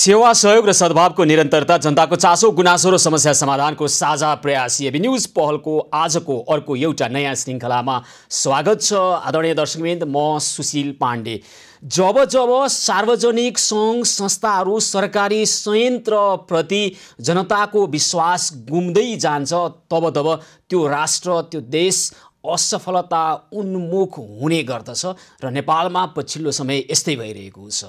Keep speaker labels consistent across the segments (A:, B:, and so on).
A: सेवा सहयोग र सद्भावको निरन्तरता, जनताको चासो गुनासो र समस्या समाधानको साझा प्रयास एबी न्यूज पहलको आजको अर्को एउटा नयाँ श्रृङ्खलामा स्वागत छ। आदरणीय दर्शकवृन्द, म सुशील पाण्डे। जब जब सार्वजनिक सङ्घ संस्थाहरू सरकारी संयन्त्रप्रति जनताको विश्वास गुम्दै जान्छ, तब तब त्यो राष्ट्र, त्यो देश असफलता उन्मुख हुने गर्दछ र नेपालमा पछिल्लो समय यस्तै भइरहेको छ।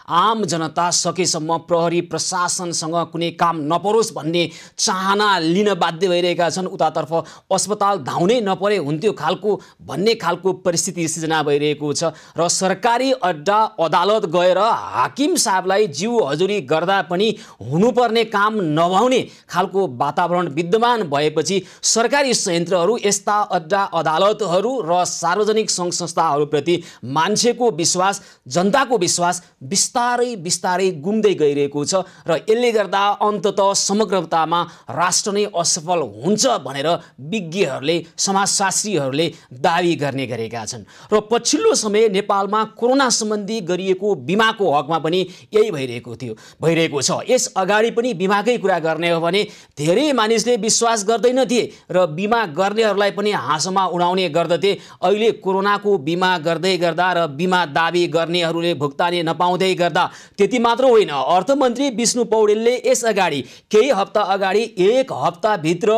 A: आम जनता सकेसम्म प्रहरी प्रशासनसँग कुनै काम नपरोस् भन्ने चाहना लिन बाध्य भइरहेका छन्। उतातर्फ अस्पताल धाउनै नपरे हुन्थ्यो खालको भन्ने खालको परिस्थिति सृजना भइरहेको छ र सरकारी अड्डा अदालत गएर हाकिम साहबलाई जिउ हजुरी गर्दा पनि हुनुपर्ने काम नभउने खालको वातावरण विद्यमान भएपछि सरकारी संयन्त्रहरू, यस्ता अड्डा अदालतहरू र सार्वजनिक सङ्घ संस्थाहरूप्रति मान्छेको विश्वास, जनताको विश्वास बिस्तारै बिस्तारै गुम्दै गइरहेको छ र यसले गर्दा अन्ततः समग्रतामा राष्ट्र नै असफल हुन्छ भनेर विज्ञहरूले, समाजशास्त्रीहरूले दावी गर्ने गरेका छन्। र पछिल्लो समय नेपालमा कोरोना सम्बन्धी गरिएको बिमाको हकमा पनि यही भइरहेको छ। यस अगाडि पनि बिमाकै कुरा गर्ने हो भने धेरै मानिसले विश्वास गर्दैनथे र बिमा गर्नेहरूलाई पनि हाँसोमा उडाउने गर्दथे। अहिले कोरोनाको बिमा गर्दै गर्दा र बिमा दाबी गर्नेहरूले भुक्तानी नपाउँदै गर्दा त्यति मात्र होइन, अर्थमन्त्री विष्णु पौडेलले यस अगाडि केही हप्ता अगाडि 1 हप्ताभित्र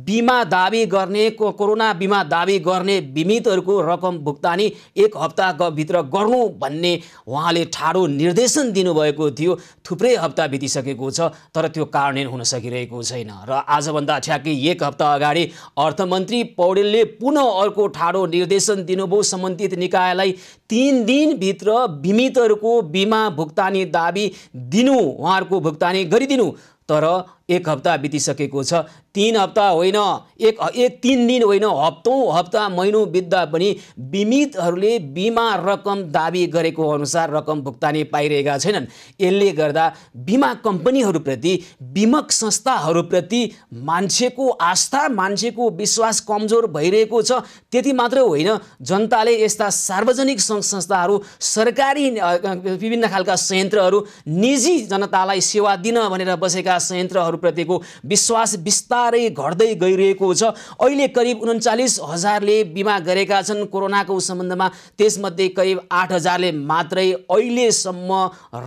A: बिमा दाबी गर्ने, कोरोना बिमा दाबी गर्ने बिमितहरूको रकम भुक्तानी 1 हप्ताभित्र गर्नु भन्ने उहाँले ठाडो निर्देशन दिनुभएको थियो। थुप्रै हप्ता बितिसकेको छ तर त्यो कार्यान्वयन हुन सकिरहेको छैन र आजभन्दा ठ्याक्कै 1 हप्ता अगाडि अर्थमन्त्री पौडेलले पुनः अर्को ठाडो निर्देशन दिनुभयो सम्बन्धित निकायलाई 3 दिनभित्र बिमितहरूको बिमा भुक्तानी दाबी दिनु, उहाँहरूको भुक्तानी गरिदिनु। तर 1 हप्ता बितिसकेको छ। 3 हप्ता होइन, 3 दिन होइन, हप्ता महिनौँ बित्दा पनि बिमितहरूले बिमा रकम दाबी गरेको अनुसार रकम भुक्तानी पाइरहेका छैनन्। यसले गर्दा बिमा कम्पनीहरूप्रति, बिमक संस्थाहरूप्रति मान्छेको आस्था, मान्छेको विश्वास कमजोर भइरहेको छ। त्यति मात्र होइन, जनताले यस्ता सार्वजनिक सङ्घ संस्थाहरू, सरकारी विभिन्न खालका संयन्त्रहरू, निजी जनतालाई सेवा दिन भनेर बसेका संयन्त्रहरूप्रतिको विश्वास बिस्तारै घट्दै गइरहेको छ। अहिले करिब 39,000ले बिमा गरेका छन् कोरोनाको सम्बन्धमा, त्यसमध्ये करिब 8,000ले मात्रै अहिलेसम्म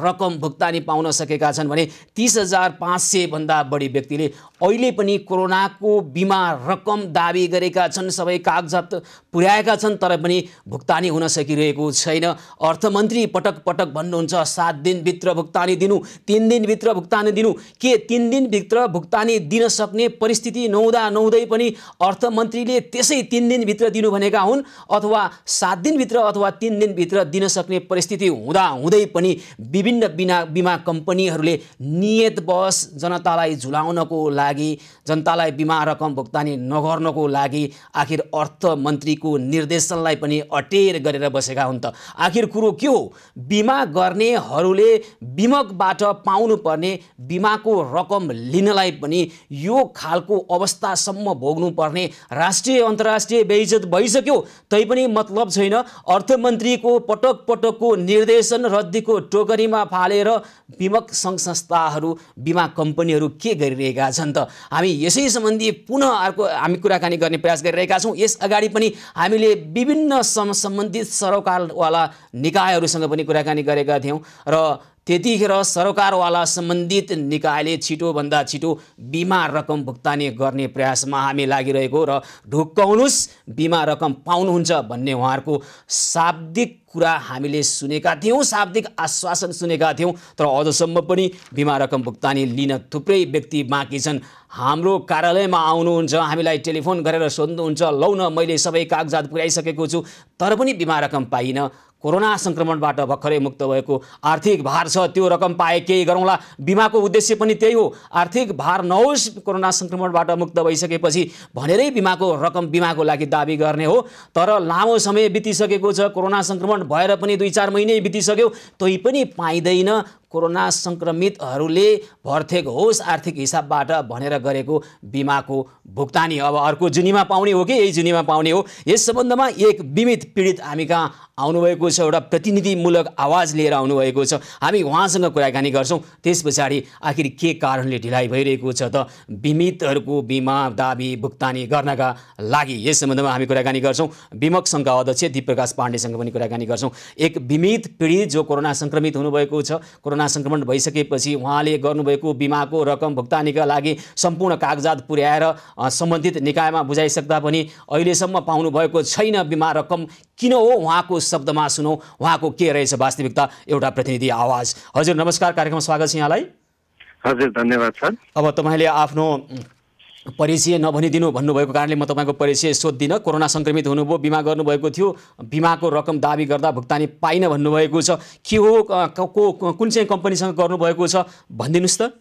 A: रकम भुक्तानी पाउन सकेका छन् भने 30,500 भन्दा बढी व्यक्तिले अहिले पनि कोरोनाको बिमा रकम दाबी गरेका छन्। सबै कागजात पुर्याएका छन् तर पनि भुक्तानी हुन सकिरहेको छैन। अर्थमन्त्री पटक पटक भन्नुहुन्छ 7 दिनभित्र भुक्तानी दिनु, 3 दिनभित्र भुक्तानी दिनु। के 3 दिनभित्र भुक्तानी दिन सक्ने परिस्थिति नहुँदै पनि अर्थमन्त्रीले त्यसै 3 दिनभित्र दिनु भनेका हुन्, अथवा 7 दिनभित्र अथवा 3 दिनभित्र दिन सक्ने परिस्थिति हुँदै पनि विभिन्न बिमा कम्पनीहरूले नियतवश जनतालाई झुलाउनको लागि, जनतालाई बिमा रकम भुक्तानी नगर्नको लागि आखिर अर्थमन्त्रीको निर्देशनलाई पनि अटेर गरेर बसेका हुन्। त आखिर कुरो के हो? बिमा गर्नेहरूले बिमकबाट पाउनुपर्ने बिमाको रकम लिनलाई पनि यो खालको अवस्थासम्म भोग्नुपर्ने राष्ट्रिय अन्तर्राष्ट्रिय बेइज्जत भइसक्यो। तैपनि मतलब छैन। अर्थमन्त्रीको पटक पटकको निर्देशन रद्दीको टोकरीमा फालेर बिमक सङ्घ संस्थाहरू, बिमा कम्पनीहरू के गरिरहेका छन् त? हामी यसै सम्बन्धी पुनः अर्को हामी कुराकानी गर्ने प्रयास गरिरहेका छौँ। यस अगाडि पनि हामीले विभिन्न सम्बन्धित सरकारवाला निकायहरूसँग पनि कुराकानी गरेका थियौँ र त्यतिखेर सरकारवाला सम्बन्धित निकायले छिटोभन्दा छिटो बिमा रकम भुक्तानी गर्ने प्रयासमा हामी लागिरहेको र ढुक्काउनुस् बिमा रकम पाउनुहुन्छ भन्ने उहाँहरूको शाब्दिक कुरा हामीले सुनेका थियौँ, शाब्दिक आश्वासन सुनेका थियौँ। तर अझसम्म पनि बिमा रकम भुक्तानी लिन थुप्रै व्यक्ति बाँकी छन्। हाम्रो कार्यालयमा आउनुहुन्छ, हामीलाई टेलिफोन गरेर सोध्नुहुन्छ, लौ न मैले सबै कागजात पुर्याइसकेको छु तर पनि बिमा रकम पाइन। कोरोना संक्रमणबाट भर्खरै मुक्त भएको आर्थिक भार छ, त्यो रकम पाए केही गरौँला। बिमाको उद्देश्य पनि त्यही हो, आर्थिक भार नहोस्, कोरोना संक्रमणबाट मुक्त भइसकेपछि भनेरै बिमाको रकम बिमाको लागि दाबी गर्ने हो। तर लामो समय बितिसकेको छ, कोरोना संक्रमण भएर पनि 2-4 महिनै बितिसक्यो, तै पनि पाइँदैन। कोरोना संक्रमितहरूले भर्थेक होस् आर्थिक हिसाबबाट भनेर गरेको बिमाको भुक्तानी अब अर्को जुनीमा पाउने हो कि यही जुनीमा पाउने हो, यस सम्बन्धमा एक बिमित पीडित हामी कहाँ आउनुभएको छ, एउटा प्रतिनिधिमूलक आवाज लिएर आउनुभएको छ। हामी उहाँसँग कुराकानी गर्छौँ। त्यस पछाडि आखिर के कारणले ढिलाइ भइरहेको छ त बिमितहरूको बिमा दाबी भुक्तानी गर्नका लागि, यस सम्बन्धमा हामी कुराकानी गर्छौँ। बिमक सङ्घका अध्यक्ष दिपप्रकाश पाण्डेसँग पनि कुराकानी गर्छौँ। एक बिमित पीडित जो कोरोना संक्रमित हुनुभएको छ, कोरोना संक्रमण भइसकेपछि उहाँले गर्नुभएको बिमाको रकम भुक्तानीका लागि सम्पूर्ण कागजात पुर्याएर सम्बन्धित निकायमा बुझाइसक्दा पनि अहिलेसम्म पाउनुभएको छैन बिमा रकम। किन हो, उहाँको शब्दमा सुनौँ उहाँको के रहेछ वास्तविकता, एउटा प्रतिनिधि आवाज। हजुर नमस्कार, कार्यक्रममा स्वागत छ यहाँलाई।
B: हजुर धन्यवाद सर।
A: अब तपाईँले आफ्नो परिचय नभनिदिनु भन्नुभएको कारणले म तपाईँको परिचय सोध्दिनँ। कोरोना संक्रमित हुनुभयो, बिमा गर्नुभएको थियो, बिमाको रकम दाबी गर्दा भुक्तानी पाइन भन्नुभएको छ, के हो, कुन चाहिँ कम्पनीसँग गर्नुभएको छ भनिदिनुहोस् त।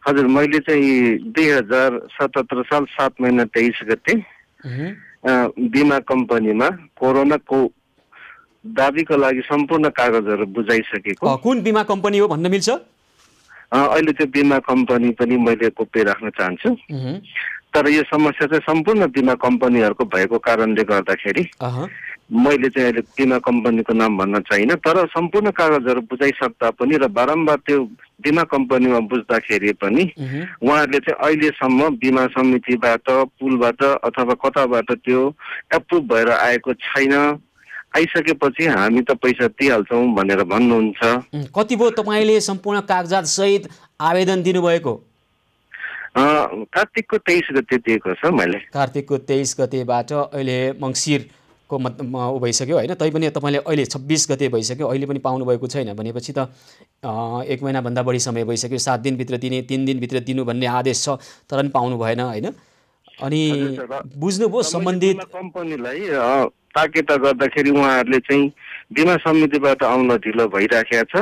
B: हजुर मैले चाहिँ 2077 साल 7 महिना 23 गते बिमा कम्पनीमा कोरोनाको दाबीको लागि सम्पूर्ण कागजहरू बुझाइसकेको।
A: कुन बिमा कम्पनी हो भन्न मिल्छ?
B: अहिले त्यो बिमा कम्पनी पनि मैले गोप्य राख्न चाहन्छु, तर यो समस्या चाहिँ सम्पूर्ण बिमा कम्पनीहरूको भएको कारणले गर्दाखेरि मैले चाहिँ अहिले बिमा कम्पनीको नाम भन्न चाहिनँ। तर सम्पूर्ण कागजहरू बुझाइसक्दा पनि र बारम्बार त्यो बिमा कम्पनीमा बुझ्दाखेरि पनि उहाँहरूले चाहिँ अहिलेसम्म बिमा समितिबाट, पुलबाट अथवा कताबाट त्यो एप्रुभ भएर आएको छैन। आइसकेपछि हामी त पैसा दिइहाल्छौँ भनेर भन्नुहुन्छ।
A: कति भयो तपाईँले सम्पूर्ण कागजात सहित आवेदन दिनुभएको?
B: कार्तिकको 23 गते दिएको छ मैले।
A: कार्तिकको 23 गतेबाट अहिले मङ्सिरको ऊ भइसक्यो होइन, तैपनि तपाईँले अहिले 26 गते भइसक्यो, अहिले पनि पाउनुभएको छैन भनेपछि त 1 महिनाभन्दा बढी समय भइसक्यो। 7 दिनभित्र दिने, 3 दिनभित्र दिनु भन्ने आदेश छ, तर पनि पाउनु भएन होइन। अनि बुझ्नुभयो सम्बन्धित
B: कम्पनीलाई ताकेता गर्दाखेरि उहाँहरूले चाहिँ बिमा समितिबाट आउन ढिलो भइराखेको छ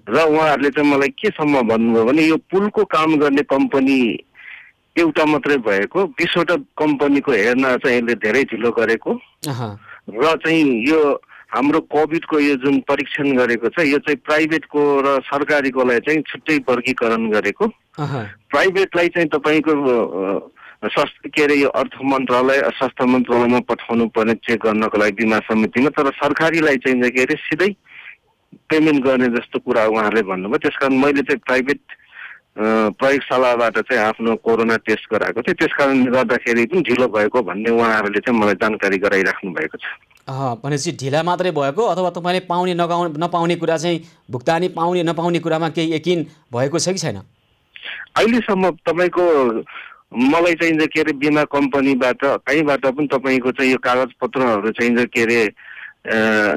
B: र उहाँहरूले चाहिँ मलाई केसम्म भन्नुभयो भने यो पुलको काम गर्ने कम्पनी एउटा मात्रै भएको, 20वटा कम्पनीको हेर्न चाहिँ यसले धेरै ढिलो गरेको र चाहिँ यो हाम्रो कोभिडको यो जुन परीक्षण गरेको छ यो चाहिँ प्राइभेटको र सरकारीकोलाई चाहिँ छुट्टै वर्गीकरण गरेको। प्राइभेटलाई चाहिँ तपाईँको के अरे यो अर्थ मन्त्रालय स्वास्थ्य मन्त्रालयमा पठाउनु पर्ने चेक गर्नको लागि बिमा समितिमा, तर सरकारीलाई चाहिँ के अरे सिधै पेमेन्ट गर्ने जस्तो कुरा उहाँहरूले भन्नुभयो। त्यसकारण मैले चाहिँ प्राइभेट प्रयोगशालाबाट चाहिँ आफ्नो कोरोना टेस्ट गराएको थिएँ, त्यस कारणले गर्दाखेरि पनि ढिलो भएको भन्ने उहाँहरूले चाहिँ मलाई जानकारी गराइराख्नु भएको छ।
A: भनेपछि ढिला मात्रै भएको अथवा तपाईँले पाउने नपाउने कुरा चाहिँ भुक्तानी पाउने नपाउने कुरामा केही यकिन भएको छ कि छैन?
B: अहिलेसम्म तपाईँको मलाई चाहिँ के अरे बिमा कम्पनीबाट कहीँबाट पनि तपाईँको चाहिँ यो कागजपत्रहरू चाहिँ के अरे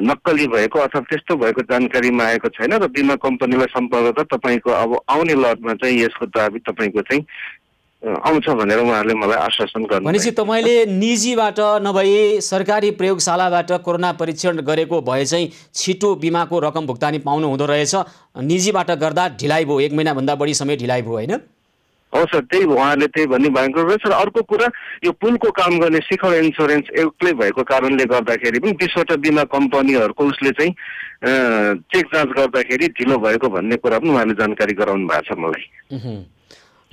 B: नक्कली भएको अथवा त्यस्तो भएको जानकारीमा आएको छैन र बिमा कम्पनीलाई सम्पर्क गर्दा तपाईँको अब आउने लटमा चाहिँ यसको दाबी तपाईँको चाहिँ आउँछ भनेर उहाँहरूले मलाई आश्वासन गर्नु।
A: भनेपछि तपाईँले निजीबाट नभए सरकारी प्रयोगशालाबाट कोरोना परीक्षण गरेको भए चाहिँ छिटो बिमाको रकम भुक्तानी पाउनु हुँदो रहेछ, निजीबाट गर्दा ढिलाइ भयो, 1 महिनाभन्दा बढी समय ढिलाइ भयो होइन?
B: हो सर, त्यही उहाँहरूले त्यही भन्नुभएको रहेछ। र अर्को कुरा यो पुलको काम गर्ने शिखर इन्सुरेन्स एक्लै भएको कारणले गर्दाखेरि पनि 20वटा बिमा कम्पनीहरूको उसले चाहिँ चेक जाँच गर्दाखेरि ढिलो भएको भन्ने कुरा पनि उहाँले जानकारी गराउनु भएको छ मलाई।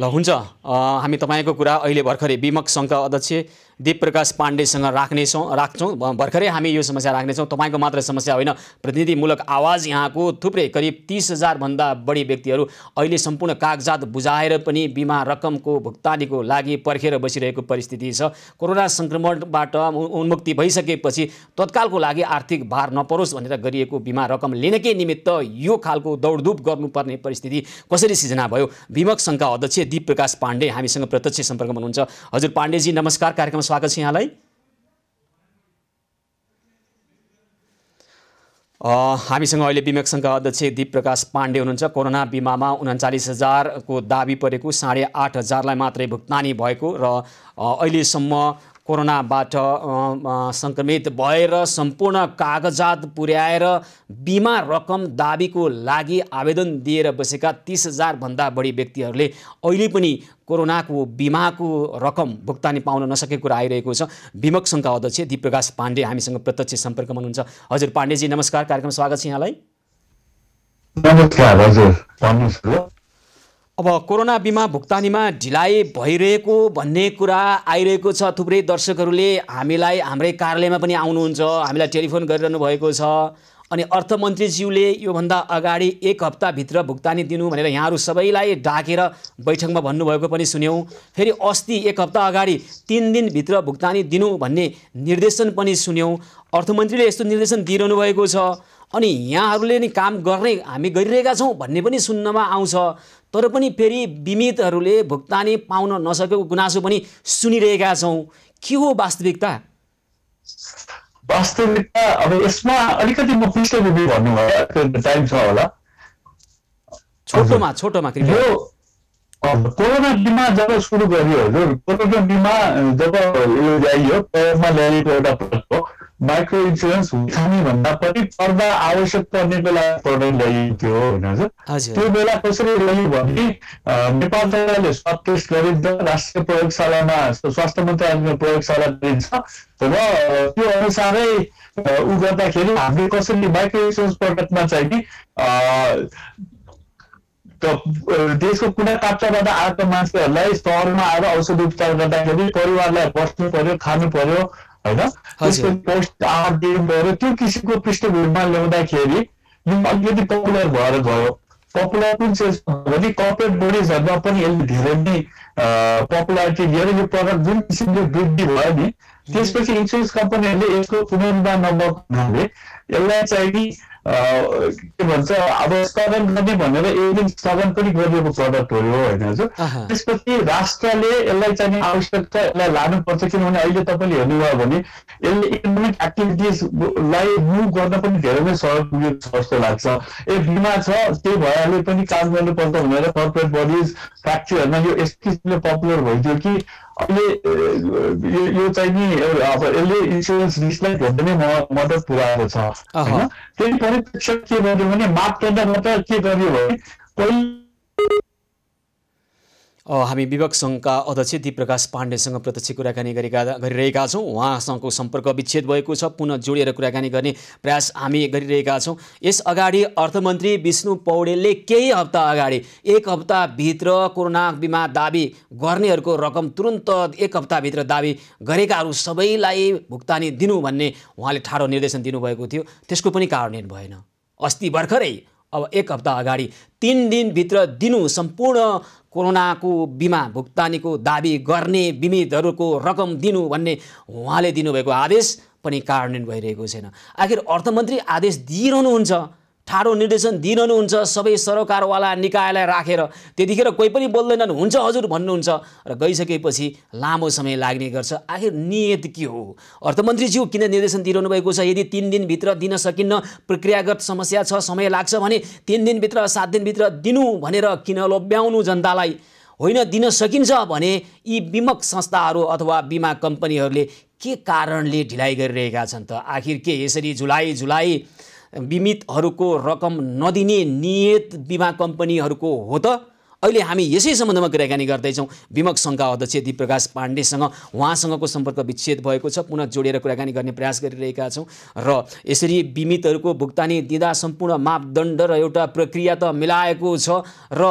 A: ल हुन्छ, हामी तपाईँको कुरा अहिले भर्खरै बिमक सङ्घका अध्यक्ष दिपप्रकाश पाण्डेसँग राख्छौँ। भर्खरै हामी यो समस्या राख्नेछौँ। तपाईँको मात्र समस्या होइन, प्रतिनिधिमूलक आवाज यहाँको थुप्रै करिब 30,000 भन्दा बढी व्यक्तिहरू अहिले सम्पूर्ण कागजात बुझाएर पनि बिमा रकमको भुक्तानीको लागि पर्खेर बसिरहेको परिस्थिति छ। कोरोना सङ्क्रमणबाट उन्मुक्ति भइसकेपछि तत्कालको लागि आर्थिक भार नपरोस् भनेर गरिएको बिमा रकम लिनकै निमित्त यो खालको दौडधुप गर्नुपर्ने परिस्थिति कसरी सिर्जना भयो? बिमक सङ्घका अध्यक्ष दिपप्रकाश पाण्डे हामीसँग प्रत्यक्ष सम्पर्कमा हुनुहुन्छ। हजुर पाण्डेजी नमस्कार, कार्यक्रममा स्वागत छ यहाँलाई। हामीसँग अहिले बिमक सङ्घका अध्यक्ष दिपप्रकाश पाण्डे हुनुहुन्छ। कोरोना बिमामा 39,000 को दाबी परेको, 8,500लाई मात्रै भुक्तानी भएको र अहिलेसम्म कोरोनाबाट सङ्क्रमित भएर सम्पूर्ण कागजात पुर्याएर बिमा रकम दाबीको लागि आवेदन दिएर बसेका 30,000 भन्दा बढी व्यक्तिहरूले अहिले पनि कोरोनाको बिमाको रकम भुक्तानी पाउन नसकेको कुरा आइरहेको छ। बिमक सङ्घका अध्यक्ष दिपप्रकाश पाण्डे हामीसँग प्रत्यक्ष सम्पर्कमा हुनुहुन्छ। हजुर पाण्डेजी नमस्कार, कार्यक्रम स्वागत छ यहाँलाई।
C: नमस्कार हजुर, भन्नुहोस्।
A: अब कोरोना बिमा भुक्तानीमा ढिलाइ भइरहेको भन्ने कुरा आइरहेको छ। थुप्रै दर्शकहरूले हामीलाई हाम्रै कार्यालयमा पनि आउनुहुन्छ, हामीलाई टेलिफोन गरिरहनु भएको छ। अनि अर्थमन्त्रीज्यूले योभन्दा अगाडि 1 हप्ताभित्र भुक्तानी दिनु भनेर यहाँहरू सबैलाई डाकेर बैठकमा भन्नुभएको पनि सुन्यौँ। फेरि अस्ति 1 हप्ता अगाडि 3 दिनभित्र भुक्तानी दिनु भन्ने निर्देशन पनि सुन्यौँ। अर्थमन्त्रीले यस्तो निर्देशन दिइरहनु भएको छ। अनि यहाँहरूले नि काम गर्ने हामी गरिरहेका छौँ भन्ने पनि सुन्नमा आउँछ। तर पनि फेरि बिमितहरूले भुक्तानी पाउन नसकेको गुनासो पनि सुनिरहेका छौँ। के हो वास्तविकता?
C: वास्तविकता अब यसमा अलिकति म पृष्ठभूमि भन्नुभयो, टाइम छ होला?
A: छोटोमा कृपया।
C: यो कोरोना बिमा जब सुरु गरियो हजुर, कोरोना बिमा जब यो ल्याइयो, प्रयोगमा ल्याइएको एउटा प्रडक्ट हो। माइक्रो इन्सुरेन्स हुने भन्दा पनि पर्दा आवश्यक पर्नेको लागि प्रडक्ट ल्याइएको थियो होइन हजुर। त्यो बेला कसरी ल्याइयो भने नेपाल सरकारले स्वाब टेस्ट गरिन्छ, राष्ट्रिय प्रयोगशालामा स्वास्थ्य मन्त्रालयको प्रयोगशाला गरिन्छ र त्यो अनुसारै उ गर्दाखेरि हामीले कसरी माइक्रो इन्सुरेन्स प्रडक्टमा चाहिँ नि देशको कुनै काप्चाबाट आएको मान्छेहरूलाई सहरमा आएर औषध उपचार गर्दाखेरि परिवारलाई बस्नु पर्यो, खानु पर्यो होइन, त्यसको पोस्ट आहार दिनु पर्यो। त्यो किसिमको पृष्ठभूमिमा ल्याउँदाखेरि यो अलिकति पपुलर भएर गयो। पपुलर कुन चाहिँ भने कर्पोरेट बोडिजहरूमा पनि यसले धेरै नै पपुलारिटी लिएर यो प्रडक्ट जुन किसिमले वृद्धि भयो नि, त्यसपछि इन्सुरेन्स कम्पनीहरूले यसको पुनर्निर्माण नभएको हुनाले यसलाई चाहिँ नि के भन्छ अब स्थगन गर्ने भनेर एक दिन स्थगन पनि गरिएको प्रडक्ट हो होइन हजुर। त्यसपछि राष्ट्रले यसलाई चाहिँ आवश्यक छ, यसलाई लानुपर्छ। किनभने अहिले तपाईँले हेर्नुभयो भने यसले इकोनोमिक एक्टिभिटिजलाई मुभ गर्न पनि धेरै नै सहयोग पुगेको छ जस्तो लाग्छ। बिमा छ, त्यही भएर पनि काम गर्नुपर्छ भनेर कर्पोरेट बडिज फ्याक्ट्रीहरूमा यो यस किसिमले पपुलर भइदियो कि अहिले यो चाहिँ नि अब यसले इन्सुरेन्स रिस्कलाई धेरै नै मद्दत पुऱ्याएको छ होइन। त्यही परिप्रेक्ष्य के गर्यो भने मापदण्डबाट के गर्यो भने
A: हामी विवेक सङ्घका अध्यक्ष दिपप्रकाश पाण्डेसँग प्रत्यक्ष कुराकानी गरिरहेका छौँ। उहाँसँगको सम्पर्क विच्छेद भएको छ, पुनः जोडिएर कुराकानी गर्ने प्रयास हामी गरिरहेका छौँ। यस अगाडि अर्थमन्त्री विष्णु पौडेलले केही हप्ता अगाडि 1 हप्ताभित्र कोरोना बिमा दाबी गर्नेहरूको रकम तुरन्त 1 हप्ताभित्र दाबी गरेकाहरू सबैलाई भुक्तानी दिनु भन्ने उहाँले ठाडो निर्देशन दिनुभएको थियो। त्यसको पनि कार्यान्वयन भएन। अस्ति भर्खरै अब 1 हप्ता अगाडि 3 दिनभित्र दिनु सम्पूर्ण कोरोनाको बिमा भुक्तानीको दाबी गर्ने बिमितहरूको रकम दिनु भन्ने उहाँले दिनुभएको आदेश पनि कार्यान्वयन भइरहेको छैन। आखिर अर्थमन्त्री आदेश दिइरहनुहुन्छ, ठाडो निर्देशन दिइरहनुहुन्छ सबै सरकारवाला निकायलाई राखेर, त्यतिखेर कोही पनि बोल्दैनन्, हुन्छ हजुर भन्नुहुन्छ र गइसकेपछि लामो समय लाग्ने गर्छ। आखिर नियत के हो? अर्थमन्त्रीज्यू किन निर्देशन दिइरहनु भएको छ? यदि 3 दिनभित्र दिन सकिन्न, प्रक्रियागत समस्या छ, समय लाग्छ भने 3 दिनभित्र 7 दिनभित्र दिनु भनेर किन लोभ्याउनु जनतालाई? होइन, दिन सकिन्छ भने यी बिमक संस्थाहरू अथवा बिमा कम्पनीहरूले के कारणले ढिलाइ गरिरहेका छन् त? आखिर के यसरी जुलाई बिमितहरूको रकम नदिने नियत बिमा कम्पनीहरूको हो त? अहिले हामी यसै सम्बन्धमा कुराकानी गर्दैछौँ विमक सङ्घका अध्यक्ष दिपप्रकाश पाण्डेसँग। उहाँसँगको सम्पर्क विच्छेद भएको छ, पुनः जोडेर कुराकानी गर्ने प्रयास गरिरहेका छौँ। र यसरी बिमितहरूको भुक्तानी दिँदा सम्पूर्ण मापदण्ड र एउटा प्रक्रिया त मिलाएको छ र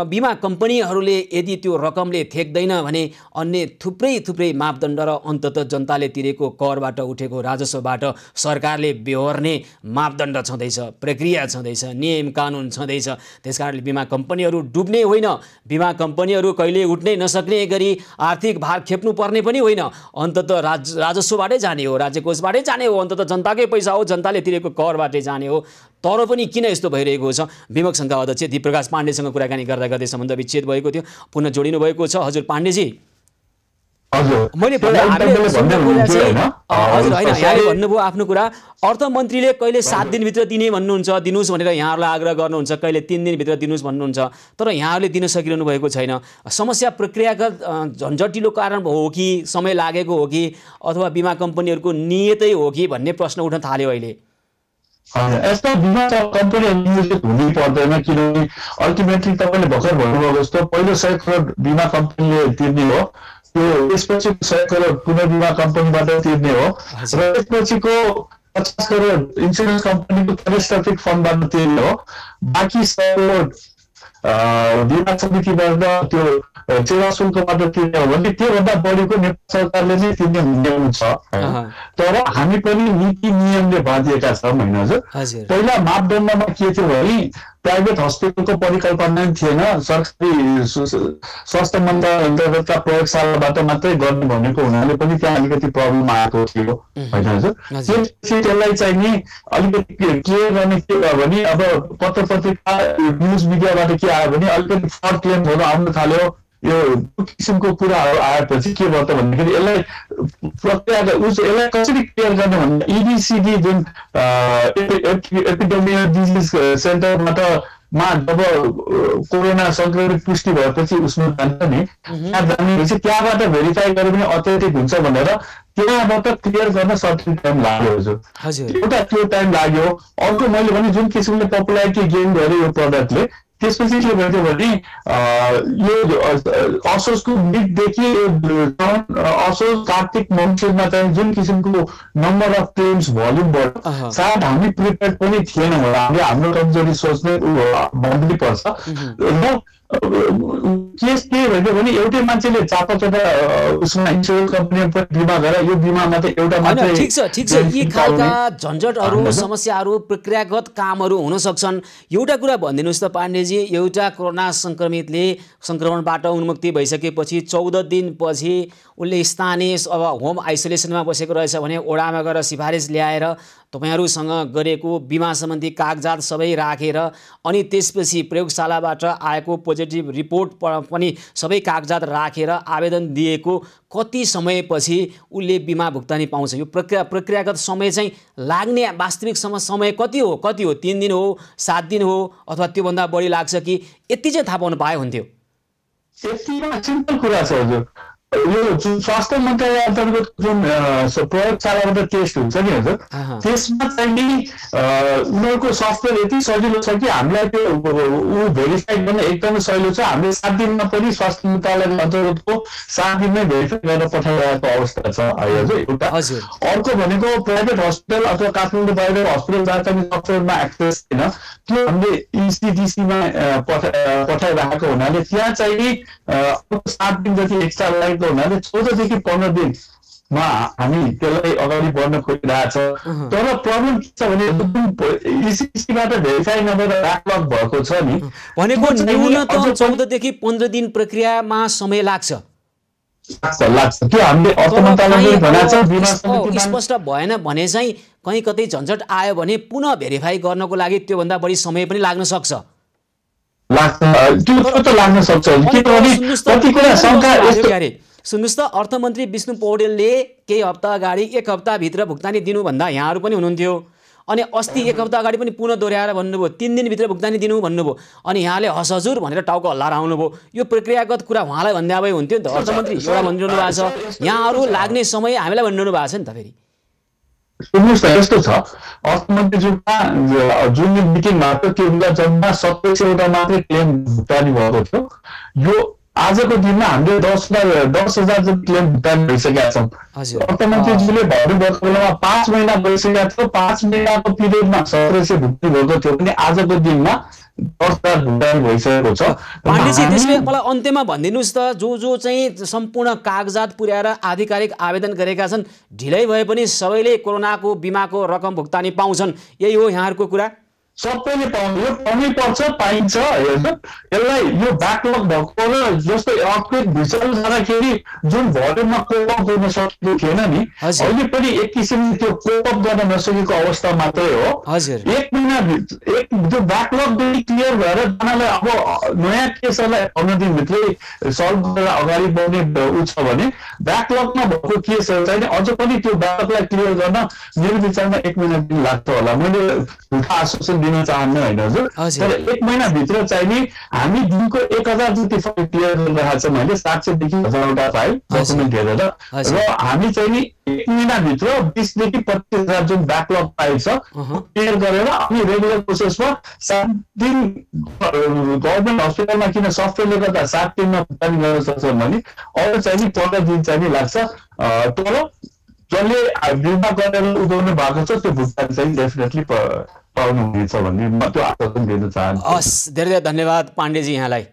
A: बिमा कम्पनीहरूले यदि त्यो रकमले ठेक्दैन भने अन्य थुप्रै मापदण्ड र अन्ततः जनताले तिरेको करबाट उठेको राजस्वबाट सरकारले बेहोर्ने मापदण्ड छँदैछ, प्रक्रिया छँदैछ, नियम कानुन छँदैछ। त्यसकारणले बिमा कम्पनीहरू डुब्ने होइन, बिमा कम्पनीहरू कहिले उठ्नै नसक्ने गरी आर्थिक भार खेप्नु पर्ने पनि होइन। अन्ततः राजस्वबाटै जाने हो, राज्य कोषबाटै जाने हो, अन्ततः जनताकै पैसा हो, जनताले तिरेको करबाटै जाने हो। तर पनि किन यस्तो भइरहेको छ? विमक सङ्घका अध्यक्ष दिपप्रकाश पाण्डेसँग कुराकानी गर्दै सम्बन्ध विच्छेद भएको थियो, पुनः जोडिनु भएको छ। हजुर पाण्डेजी, मैले हजुर होइन, यहाँले भन्नुभयो आफ्नो कुरा। अर्थमन्त्रीले कहिले 7 दिनभित्र दिने भन्नुहुन्छ, दिनुहोस् भनेर यहाँहरूलाई आग्रह गर्नुहुन्छ, कहिले 3 दिनभित्र दिनुहोस् भन्नुहुन्छ, तर यहाँहरूले दिन सकिरहनु भएको छैन। समस्या प्रक्रियागत झन्झटिलो कारण हो कि समय लागेको हो कि अथवा बिमा कम्पनीहरूको नियतै हो कि भन्ने प्रश्न उठ्न थाल्यो अहिले।
C: यस्तो बिमा कम्पनी नियोजित हुनै पर्दैन, किनभने अल्टिमेटली तपाईँले भर्खर भन्नुभयो जस्तो पहिलो 100 करोड बिमा कम्पनीले तिर्ने हो, त्यो त्यसपछि 100 करोड पुनर्बिमा कम्पनीबाट तिर्ने हो र त्यसपछिको 50 करोड इन्सुरेन्स कम्पनीको क्याटास्ट्रोफिक फन्डबाट तिर्ने हो, बाँकी 100 करोड बिमा समितिबाट त्यो सेवा शुल्कबाट तिर्ने हो भने त्योभन्दा बढीको नेपाल सरकारले नै तिर्ने हुने छ। तर हामी पनि नीति नियमले बाँधिएका छौँ होइन हजुर। पहिला मापदण्डमा के थियो भने प्राइभेट हस्पिटलको परिकल्पना थिएन, सरकारी स्वास्थ्य मन्त्रालय अन्तर्गतका प्रयोगशालाबाट मात्रै गर्ने भनेको हुनाले पनि त्यहाँ अलिकति प्रब्लम आएको थियो होइन हजुर। त्यसलाई चाहिँ नि अलिकति क्लियर गर्ने के भयो भने अब पत्र पत्रिका न्युज मिडियाबाट के आयो भने अलिकति फ्रड क्लेमहरू आउन थाल्यो। यो किसिमको कुराहरू आएपछि के भयो त भन्दाखेरि यसलाई यसलाई कसरी क्लियर गर्ने भन्दा EDCD जुन एपिडेमिक डिजिज सेन्टरबाट जब कोरोना संक्रमित पुष्टि भएपछि उसमा जान्छ नि, त्यहाँ जानेपछि त्यहाँबाट भेरिफाई गरे पनि अत्यधिक हुन्छ भनेर त्यहाँबाट क्लियर गर्न सर्टेन टाइम लाग्यो हजुर। एउटा त्यो टाइम लाग्यो। अर्को मैले भने जुन किसिमले पपुलारिटी गेन गर्यो यो प्रडक्टले, त्यसपछि के भयो भने यो असोजको मिडदेखि असोज कार्तिक मङ्सिरमा चाहिँ जुन किसिमको नम्बर अफ क्लेम्स भोल्युम बढ्यो, सायद हामी प्रिपेयर्ड पनि थिएनौँ होला। हाम्रो कमजोरी सोच्ने भन्नै पर्छ। र केस के भयो भने एउटै मान्छेले चारवटा उसमा इन्सुरेन्स कम्पनीमा बिमा गरेर यो बिमामा त एउटा मात्रै।
A: ठिक छ यी खालका झन्झटहरू समस्याहरू प्रक्रियागत कामहरू हुन सक्छन्। एउटा कुरा भनिदिनुहोस् त पाण्डेजी, एउटा कोरोना संक्रमणबाट उन्मुक्ति भइसकेपछि 14 दिनपछि उसले स्थानीय अब होम आइसोलेसनमा बसेको रहेछ भने ओडामा गएर सिफारिस ल्याएर तपाईहरुसँग गरेको बिमा सम्बन्धी कागजात सबै राखेर अनि त्यसपछि प्रयोगशालाबाट आएको पोजिटिभ रिपोर्ट पनि सबै कागजात राखेर आवेदन दिएको कति समयपछि उसले बिमा भुक्तानी पाउँछ? यो प्रक्रियागत समय चाहिँ लाग्ने वास्तविक समय कति हो? 3 दिन हो, 7 दिन हो, अथवा त्योभन्दा बढी लाग्छ कि यति चाहिँ थाहा पाउन पाए हुन्थ्यो?
C: यतिमा सिम्पल कुरा छ हजुर। यो जुन स्वास्थ्य मन्त्रालय अन्तर्गत जुन प्रयोगशालाबाट टेस्ट हुन्छ नि हजुर, त्यसमा चाहिँ नि उनीहरूको सफ्टवेयर यति सजिलो छ कि हामीलाई त्यो भेरिफाई गर्न एकदमै सजिलो छ। हामीले 7 दिनमा पनि स्वास्थ्य मन्त्रालय अन्तर्गतको 7 दिनमै भेरिफाई गरेर पठाइरहेको अवस्था छ हजुर एउटा। अर्को भनेको प्राइभेट हस्पिटल अथवा काठमाडौँ प्राइभेट हस्पिटल जहाँ चाहिँ सफ्टवेयरमा एक्सेस छैन, त्यो हामीले ECDCमा पठाइरहेको हुनाले त्यहाँ चाहिँ 7 दिन जति एक्स्ट्रा लागेको हुनाले 14 देखि 15 दिनमा हामी त्यसलाई अगाडि बढ्न खोजिरहेछ। तर प्रब्लम के छ भने ECDCबाट भेरिफाई नभएर ब्याकलग भएको छ नि,
A: भनेको न्यूनतम 14 देखि 15 दिन प्रक्रियामा समय लाग्छ।
C: त्यो हामीले अर्थ मन्त्रालयले भनेको छ। बिमा समिति
A: स्पष्ट भएन भने चाहिँ कहीँ कतै झन्झट आयो भने पुनः भेरिफाई गर्नको लागि त्योभन्दा बढी समय पनि लाग्न सक्छ।
C: त्यो त लाग्न सक्छ किनभने कति कुरा शंका
A: सुन्नुस् त, अर्थमन्त्री विष्णु पौडेलले केही हप्ता अगाडि 1 हप्ताभित्र भुक्तानी दिनु भन्दा यहाँहरू पनि हुनुहुन्थ्यो, अनि अस्ति 1 हप्ता अगाडि पनि पुनः दोहोऱ्याएर भन्नुभयो 3 दिनभित्र भुक्तानी दिनु भन्नुभयो, अनि यहाँले हजुर भनेर टाउको हल्लाएर आउनुभयो। यो प्रक्रियागत कुरा उहाँलाई भन्दा भए हुन्थ्यो नि त। अर्थमन्त्री एउटा भनिरहनु भएको छ, यहाँहरू लाग्ने समय हामीलाई भनिरहनु भएको छ नि त। फेरि
C: सुन्नुहोस् न, यस्तो छ अर्थमन्त्रीज्यूमा जुन मिटिङ भएको त्यो बेला जम्मा 2700 मात्रै क्लेम भुक्तानी भएको थियो। यो आजको दिनमा हामीले 10,000 जति क्लेम भुक्तानी भइसकेका छौँ। अर्थमन्त्रीज्यूले भन्नुभएको बेलामा 5 महिना भइसकेका थियो, 5 महिनाको पिरियडमा 1700 भुक्तानी भएको थियो भने आजको दिनमा 10,000 भुक्तानी भइसकेको छ।
A: पाण्डेजी, त्यसले मलाई अन्त्यमा भनिदिनुहोस् त, जो चाहिँ सम्पूर्ण कागजात पुर्याएर आधिकारिक आवेदन गरेका छन्, ढिलै भए पनि सबैले कोरोनाको बिमाको रकम भुक्तानी पाउँछन्, यही हो यहाँहरूको कुरा?
C: सबैले पाउनै पर्छ, पाइन्छ। हेर्नु यसलाई यो ब्याकलग भएको र जस्तो अर्थक्वेक भुइँचालो जाँदाखेरि जुन भोल्युममा कोप अप गर्न सकेको थिएन नि, अहिले पनि एक किसिमले त्यो कोप अप गर्न नसकेको अवस्था मात्रै हो। 1 महिना जो ब्याकलगदेखि क्लियर भएर जनालाई अब नयाँ केसहरूलाई 15 दिनभित्रै सल्भ गरेर अगाडि बढ्ने उ छ भने ब्याकलगमा भएको केसहरू चाहिँ अझ पनि त्यो ब्याकलगलाई क्लियर गर्न मेरो विचारमा 1 महिना दिन लाग्छ होला। मैले आश्वासन दिन चाहन्न होइन हजुर, तर 1 महिनाभित्र चाहिँ नि हामी दिनको 1000 जति फाइल क्लियर गरिरहेको छौँ। मैले 700 देखि 1000वटा फाइल डकुमेन्ट हेरेर, र हामी चाहिँ नि 1 महिनाभित्र 20 देखि 25,000 जुन ब्याकलग फाइल छ क्लियर गरेर अनि रेगुलर प्रोसेसमा 7 दिन गभर्मेन्ट हस्पिटलमा किन सफ्टवेयरले गर्दा 7 दिनमा भुक्तानी गर्न सक्छौँ भने अरू चाहिँ नि 15 दिन चाहिँ नि लाग्छ। तर जसले बिमा गरेर उठाउनु भएको छ त्यो भुक्तानी चाहिँ डेफिनेटली पाउनुहुनेछ भन्ने म त्यो आश्वासन दिन चाहन्छु।
A: हस्, धेरै धेरै धन्यवाद पाण्डेजी यहाँलाई।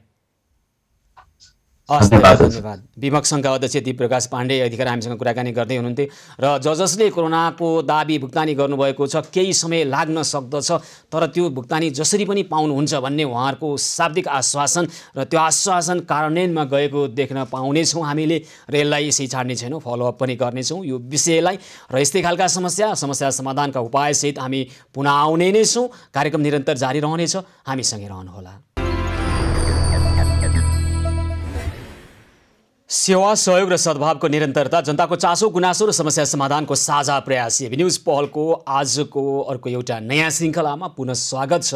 A: हस्, धन्यवाद। विमक सङ्घका अध्यक्ष दिपप्रकाश पाण्डे यतिखेर हामीसँग कुराकानी गर्दै हुनुहुन्थ्यो र जसले कोरोनाको दाबी भुक्तानी गर्नुभएको छ केही समय लाग्न सक्दछ तर त्यो भुक्तानी जसरी पनि पाउनुहुन्छ भन्ने उहाँहरूको शाब्दिक आश्वासन र त्यो आश्वासन कार्यान्वयनमा गएको देख्न पाउनेछौँ हामीले र यसलाई यसै छाड्ने छैनौँ, फलोअप पनि गर्नेछौँ यो विषयलाई र यस्तै खालका समस्या समाधानका उपायसहित हामी पुनः आउने नै छौँ। कार्यक्रम निरन्तर जारी रहनेछ, हामीसँगै रहनुहोला। सेवा, सहयोग र सद्भावको निरन्तरता, जनताको चासो गुनासो र समस्या समाधानको साझा प्रयास एबी न्युज पहलको आजको अर्को एउटा नयाँ श्रृङ्खलामा पुनः स्वागत छ।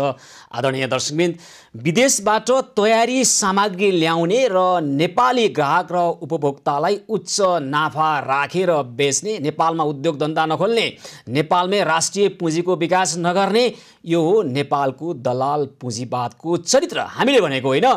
A: आदरणीय दर्शकवृन्द, विदेशबाट तयारी सामग्री ल्याउने र नेपाली ग्राहक र उपभोक्तालाई उच्च नाफा राखेर बेच्ने, नेपालमा उद्योग धन्दा नखोल्ने, नेपालमै राष्ट्रिय पुँजीको विकास नगर्ने, यो हो नेपालको दलाल पुँजीवादको चरित्र। हामीले भनेको होइन,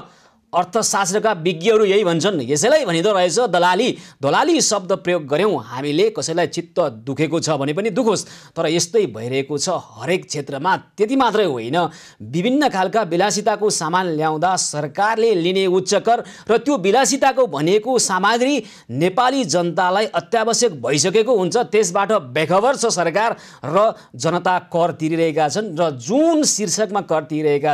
A: अर्थशास्त्रका विज्ञहरू यही भन्छन्। यसैलाई भनिँदो रहेछ दलाली। दलाली शब्द प्रयोग गऱ्यौँ हामीले, कसैलाई चित्त दुखेको छ भने पनि दुखोस्, तर यस्तै भइरहेको छ हरेक क्षेत्रमा। त्यति मात्रै होइन, विभिन्न खालका विलासिताको सामान ल्याउँदा सरकारले लिने उच्च कर र त्यो विलासिताको भनेको सामग्री नेपाली जनतालाई अत्यावश्यक भइसकेको हुन्छ, त्यसबाट बेखबर छ सरकार र जनता कर तिरिरहेका छन् र जुन शीर्षकमा कर तिरिरहेका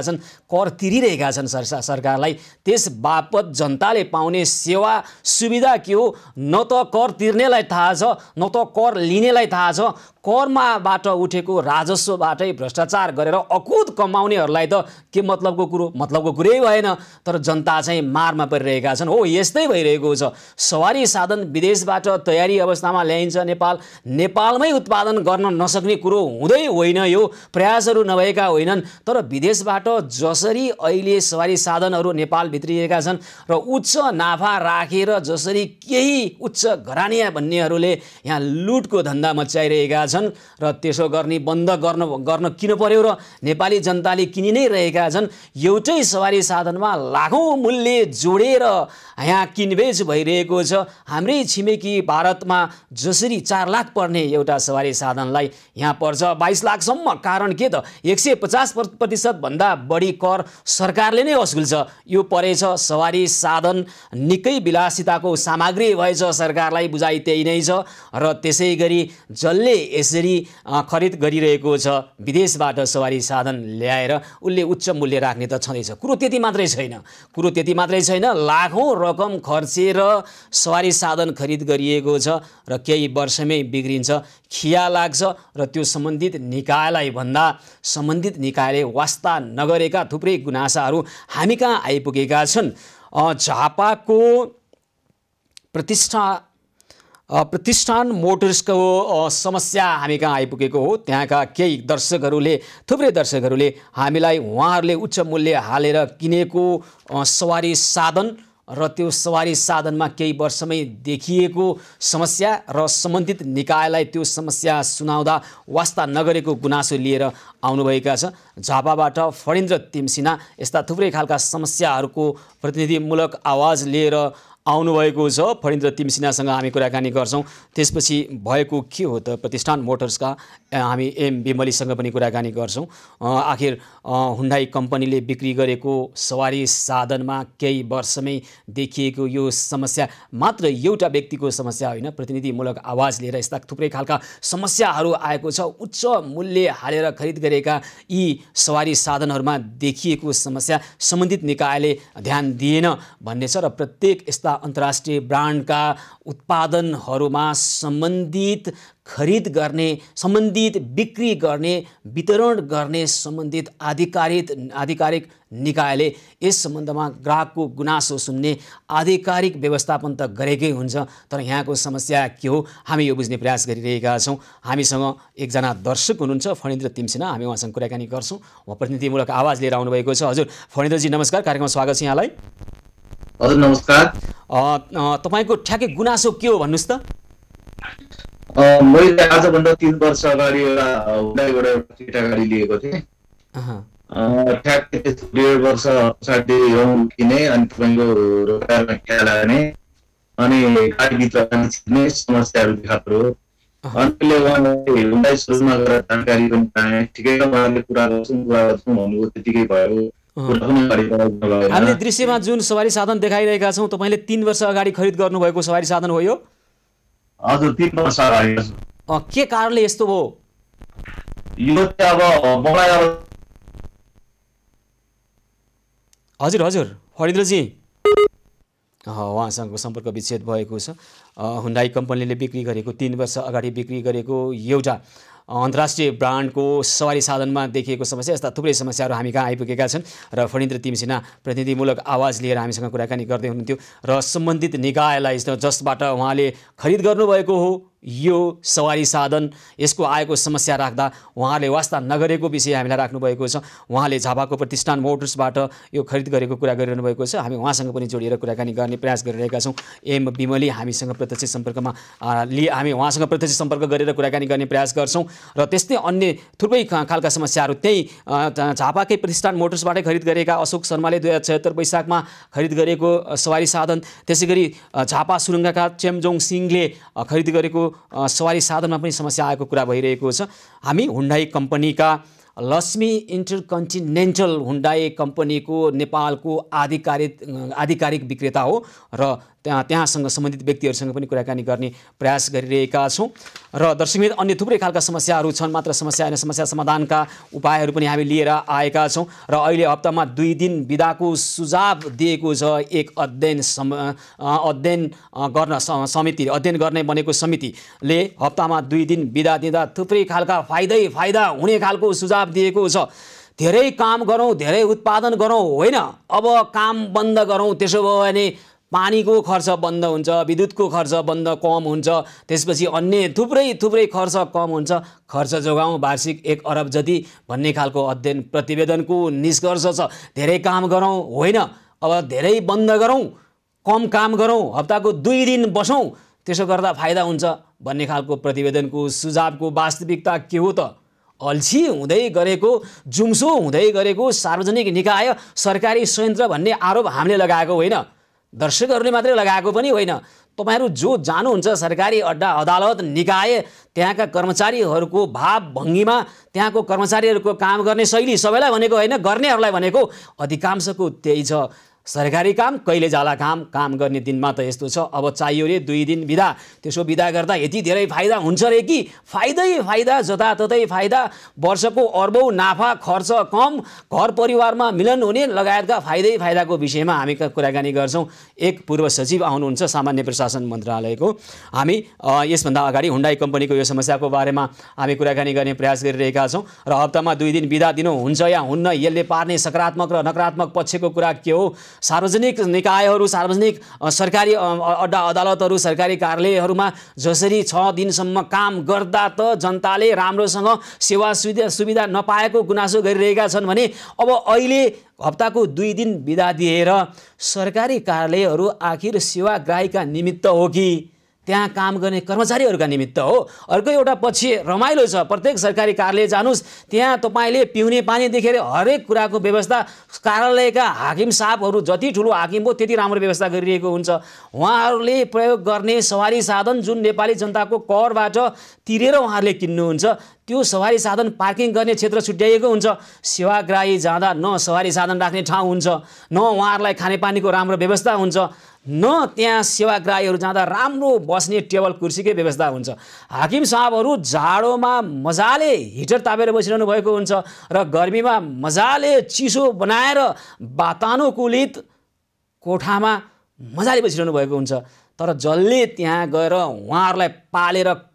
A: छन् सरकारलाई, त्यस बापत जनताले पाउने सेवा सुविधा के हो न त कर तिर्नेलाई थाहा छ न त कर लिनेलाई थाहा छ। करमाबाट उठेको राजस्वबाटै भ्रष्टाचार गरेर अकुत कमाउनेहरूलाई त के मतलबको कुरै भएन, तर जनता चाहिँ मारमा परिरहेका छन्। हो, यस्तै भइरहेको छ। सवारी साधन विदेशबाट तयारी अवस्थामा ल्याइन्छ नेपालमै उत्पादन गर्न नसक्ने कुरो हुँदै होइन, यो प्रयासहरू नभएका होइनन्, तर विदेशबाट जसरी अहिले सवारी साधनहरू नेपाल भित्रिएका छन् र उच्च नाफा राखेर जसरी केही उच्च घरानिया भन्नेहरूले यहाँ लुटको धन्दा मचाइरहेका छन् र त्यसो गर्ने बन्द गर्न किन पर्यो र नेपाली जनताले किनि नै रहेका छन्। एउटै सवारी साधनमा लाखौँ मूल्य जोडेर यहाँ किनबेच भइरहेको छ। हाम्रै छिमेकी भारतमा जसरी 4 लाख पर्ने एउटा सवारी साधनलाई यहाँ पर्छ 22 लाखसम्म। कारण के त 150% भन्दा बढी कर सरकारले नै असुल्छ। यो परेछ सवारी साधन निकै विलासिताको सामग्री भएछ, सरकारलाई बुझाइ त्यही नै छ र त्यसै गरी जसले यसरी खरिद गरिरहेको छ विदेशबाट सवारी साधन ल्याएर उसले उच्च मूल्य राख्ने त छँदैछ। कुरो त्यति मात्रै छैन, लाखौँ रकम खर्चेर सवारी साधन खरिद गरिएको छ र केही वर्षमै बिग्रिन्छ, खिया लाग्छ र त्यो सम्बन्धित निकायले वास्ता नगरेका थुप्रै गुनासाहरू हामी कहाँ आइपुगेका छन्। झापाको प्रतिष्ठान मोटर्सको समस्या हामी कहाँ आइपुगेको हो। त्यहाँका केही थुप्रै दर्शकहरूले हामीलाई उहाँहरूले उच्च मूल्य हालेर किनेको सवारी साधन र त्यो सवारी साधनमा केही वर्षमै देखिएको समस्या र सम्बन्धित निकायलाई त्यो समस्या सुनाउँदा वास्ता नगरेको गुनासो लिएर आउनुभएका छ। झापाबाट फणीन्द्र तिमसिना यस्ता थुप्रै खालका समस्याहरूको प्रतिनिधिमूलक आवाज लिएर आउनुभएको छ। फणीन्द्र तिमसिनासँग हामी कुराकानी गर्छौँ। त्यसपछि भएको के हो त प्रतिष्ठान मोटर्सका हामी एम बिमलीसँग पनि कुराकानी गर्छौँ। आखिर हुन्डाई कम्पनीले बिक्री गरेको सवारी साधनमा केही वर्षमै देखिएको यो समस्या मात्र एउटा व्यक्तिको समस्या होइन, प्रतिनिधिमूलक आवाज लिएर यस्ता थुप्रै खालका समस्याहरू आएको छ। उच्च मूल्य हालेर खरिद गरेका यी सवारी साधनहरूमा देखिएको समस्या सम्बन्धित निकायले ध्यान दिएन भन्ने छ र प्रत्येक यस्ता अन्तर्राष्ट्रिय ब्रान्डका उत्पादनहरूमा सम्बन्धित खरिद गर्ने, सम्बन्धित बिक्री गर्ने, वितरण गर्ने सम्बन्धित आधिकारिक निकायले यस सम्बन्धमा ग्राहकको गुनासो सुन्ने आधिकारिक व्यवस्थापन त गरेकै हुन्छ, तर यहाँको समस्या के हो हामी यो बुझ्ने प्रयास गरिरहेका छौँ। हामीसँग एकजना दर्शक हुनुहुन्छ फणीन्द्र तिमसिना, हामी उहाँसँग कुराकानी गर्छौँ। उहाँ प्रतिनिधिमूलक आवाज लिएर आउनुभएको छ। हजुर फणीन्द्रजी नमस्कार, कार्यक्रममा स्वागत छ यहाँलाई।
D: हजुर नमस्कार।
A: तपाईँको ठ्याक्कै गुनासो के हो भन्नुहोस् त।
D: मैले आजभन्दा 3 वर्ष अगाडि एउटा हुन्डाईबाट केटा गाडी लिएको थिएँ। ठ्याक्कै 1.5 वर्ष पछाडि किने अनि तपाईँको रोजगारमा ख्याल लाग्ने अनि गाडीभित्र छिर्ने समस्याहरू देखा पर्यो। अनि उहाँले हुन्डाई सोरुममा गएर जानकारी पनि पाएँ, ठिकै उहाँले कुरा गर्छौँ भन्नुभयो, त्यतिकै भयो।
A: हामीले दृश्यमा जुन सवारी साधन देखाइरहेका छौँ, तपाईँले 3 वर्ष अगाडि खरिद गर्नुभएको सवारी साधन हो यो?
D: हजुर, 3 वर्ष अगाडि।
A: के कारणले यस्तो भयो?
D: यो चाहिँ अब मलाई
A: हजुर हजुर फरिन्द्रजी, उहाँसँग सम्पर्क विच्छेद भएको छ। हुन्डाई कम्पनीले बिक्री गरेको 3 वर्ष अगाडि बिक्री गरेको एउटा अन्तर्राष्ट्रिय ब्रान्डको सवारी साधनमा देखिएको समस्या, यस्ता थुप्रै समस्याहरू हामी कहाँ आइपुगेका छन् र फणिन्द्र तिमसिना प्रतिनिधिमूलक आवाज लिएर हामीसँग कुराकानी गर्दै हुनुहुन्थ्यो र सम्बन्धित निकायलाई जसबाट उहाँले खरिद गर्नुभएको हो यो सवारी साधन, यसको आएको समस्या राख्दा उहाँले वास्ता नगरेको विषय हामीलाई राख्नुभएको छ। उहाँले झापाको प्रतिष्ठान मोटर्सबाट यो खरिद गरेको कुरा गरिरहनु भएको छ। हामी उहाँसँग पनि जोडिएर कुराकानी गर्ने प्रयास गरिरहेका छौँ। एम विमली हामीसँग प्रत्यक्ष सम्पर्कमा हामी उहाँसँग प्रत्यक्ष सम्पर्क गरेर कुराकानी गर्ने प्रयास गर्छौँ र त्यस्तै अन्य थुप्रै खालका समस्याहरू त्यही झापाकै प्रतिष्ठान मोटर्सबाटै खरिद गरेका अशोक शर्माले 2076 वैशाखमा खरिद गरेको सवारी साधन, त्यसै गरी झापा सुरुङ्गाका चेम्जोङ सिंहले खरिद गरेको सवारी साधनमा पनि समस्या आएको कुरा भइरहेको छ। हामी हुन्डाई कम्पनीका लक्ष्मी इन्टरकन्टिनेन्टल हुन्डाई कम्पनीको नेपालको आधिकारिक विक्रेता हो र त्यहाँसँग सम्बन्धित व्यक्तिहरूसँग पनि कुराकानी गर्ने प्रयास गरिरहेका छौँ र दर्शकमित्र अन्य थुप्रै खालका समस्याहरू छन्, मात्र समस्या होइन, समस्या समाधानका उपायहरू पनि हामी लिएर आएका छौँ र अहिले हप्तामा 2 दिन बिदाको सुझाव दिएको छ। एक अध्ययन गर्ने बनेको समितिले हप्तामा 2 दिन बिदा दिँदा थुप्रै खालका फाइदा हुने खालको सुझाव दिएको छ। धेरै काम गरौँ, धेरै उत्पादन गरौँ होइन, अब काम बन्द गरौँ, त्यसो भयो भने पानीको खर्च बन्द हुन्छ, विद्युतको खर्च बन्द कम हुन्छ, त्यसपछि अन्य थुप्रै खर्च कम हुन्छ, खर्च जोगाउँ वार्षिक 1 अरब जति भन्ने खालको अध्ययन प्रतिवेदनको निष्कर्ष छ। धेरै काम गरौँ होइन, अब धेरै बन्द गरौँ, कम काम गरौँ, हप्ताको 2 दिन बसौँ, त्यसो गर्दा फाइदा हुन्छ भन्ने खालको प्रतिवेदनको सुझावको वास्तविकता के हो त? अल्छी हुँदै गरेको, जुम्सो हुँदै गरेको सार्वजनिक निकाय सरकारी संयन्त्र भन्ने आरोप हामीले लगाएको होइन, दर्शकहरूले मात्रै लगाएको पनि होइन। तपाईहरू जो जानुहुन्छ सरकारी अड्डा अदालत निकाय, त्यहाँका कर्मचारीहरूको भाव भङ्गीमा, त्यहाँको कर्मचारीहरूको काम गर्ने शैली सबैलाई भनेको होइन, गर्नेहरूलाई भनेको अधिकांशको त्यही छ। सरकारी काम कहिले जाला काम गर्ने दिनमा त यस्तो छ, अब चाहियो रे 2 दिन बिदा, त्यसो बिदा गर्दा यति धेरै फाइदा हुन्छ रे कि फाइदा जताततै फाइदा, वर्षको अर्बौं नाफा, खर्च कम, घर परिवारमा मिलन हुने लगायतका फाइदाको विषयमा हामी कुराकानी गर्छौँ। एक पूर्व सचिव आउनुहुन्छ सामान्य प्रशासन मन्त्रालयको। हामी यसभन्दा अगाडि हुन्डाई कम्पनीको यो समस्याको बारेमा हामी कुराकानी गर्ने प्रयास गरिरहेका छौँ र हप्तामा 2 दिन बिदा दिनु हुन्छ या हुन्न, यसले पार्ने सकारात्मक र नकारात्मक पक्षको कुरा के हो? सार्वजनिक निकायहरू, सार्वजनिक सरकारी अड्डा अदालतहरू, सरकारी कार्यालयहरूमा जसरी 6 दिनसम्म काम गर्दा त जनताले राम्रोसँग सेवा सुविधा नपाएको गुनासो गरिरहेका छन् भने अब अहिले हप्ताको 2 दिन बिदा दिएर सरकारी कार्यालयहरू आखिर सेवाग्राहीका निमित्त हो कि त्यहाँ काम गर्ने कर्मचारीहरूका निमित्त हो? अर्को एउटा पक्ष रमाइलो छ, प्रत्येक सरकारी कार्यालय जानुस्, त्यहाँ तपाईँले पिउने पानी देखेर हरेक कुराको व्यवस्था कार्यालयका हाकिम साहबहरू जति ठुलो हाकिम हो त्यति राम्रो व्यवस्था गरिरहेको हुन्छ। उहाँहरूले प्रयोग गर्ने सवारी साधन जुन नेपाली जनताको करबाट तिरेर उहाँहरूले किन्नुहुन्छ, त्यो सवारी साधन पार्किङ गर्ने क्षेत्र छुट्याइएको हुन्छ। सेवाग्राही जाँदा न सवारी साधन राख्ने ठाउँ हुन्छ, न उहाँहरूलाई खानेपानीको राम्रो व्यवस्था हुन्छ, न त्यहाँ सेवाग्राहीहरू जाँदा राम्रो बस्ने टेबल कुर्सीकै व्यवस्था हुन्छ। हाकिम साहबहरू जाडोमा मजाले हिटर तापेर बसिरहनु भएको हुन्छ र गर्मीमा मजाले चिसो बनाएर वातानुकूलित कोठामा मजाले बसिरहनु भएको हुन्छ। तर जसले त्यहाँ गएर उहाँहरूलाई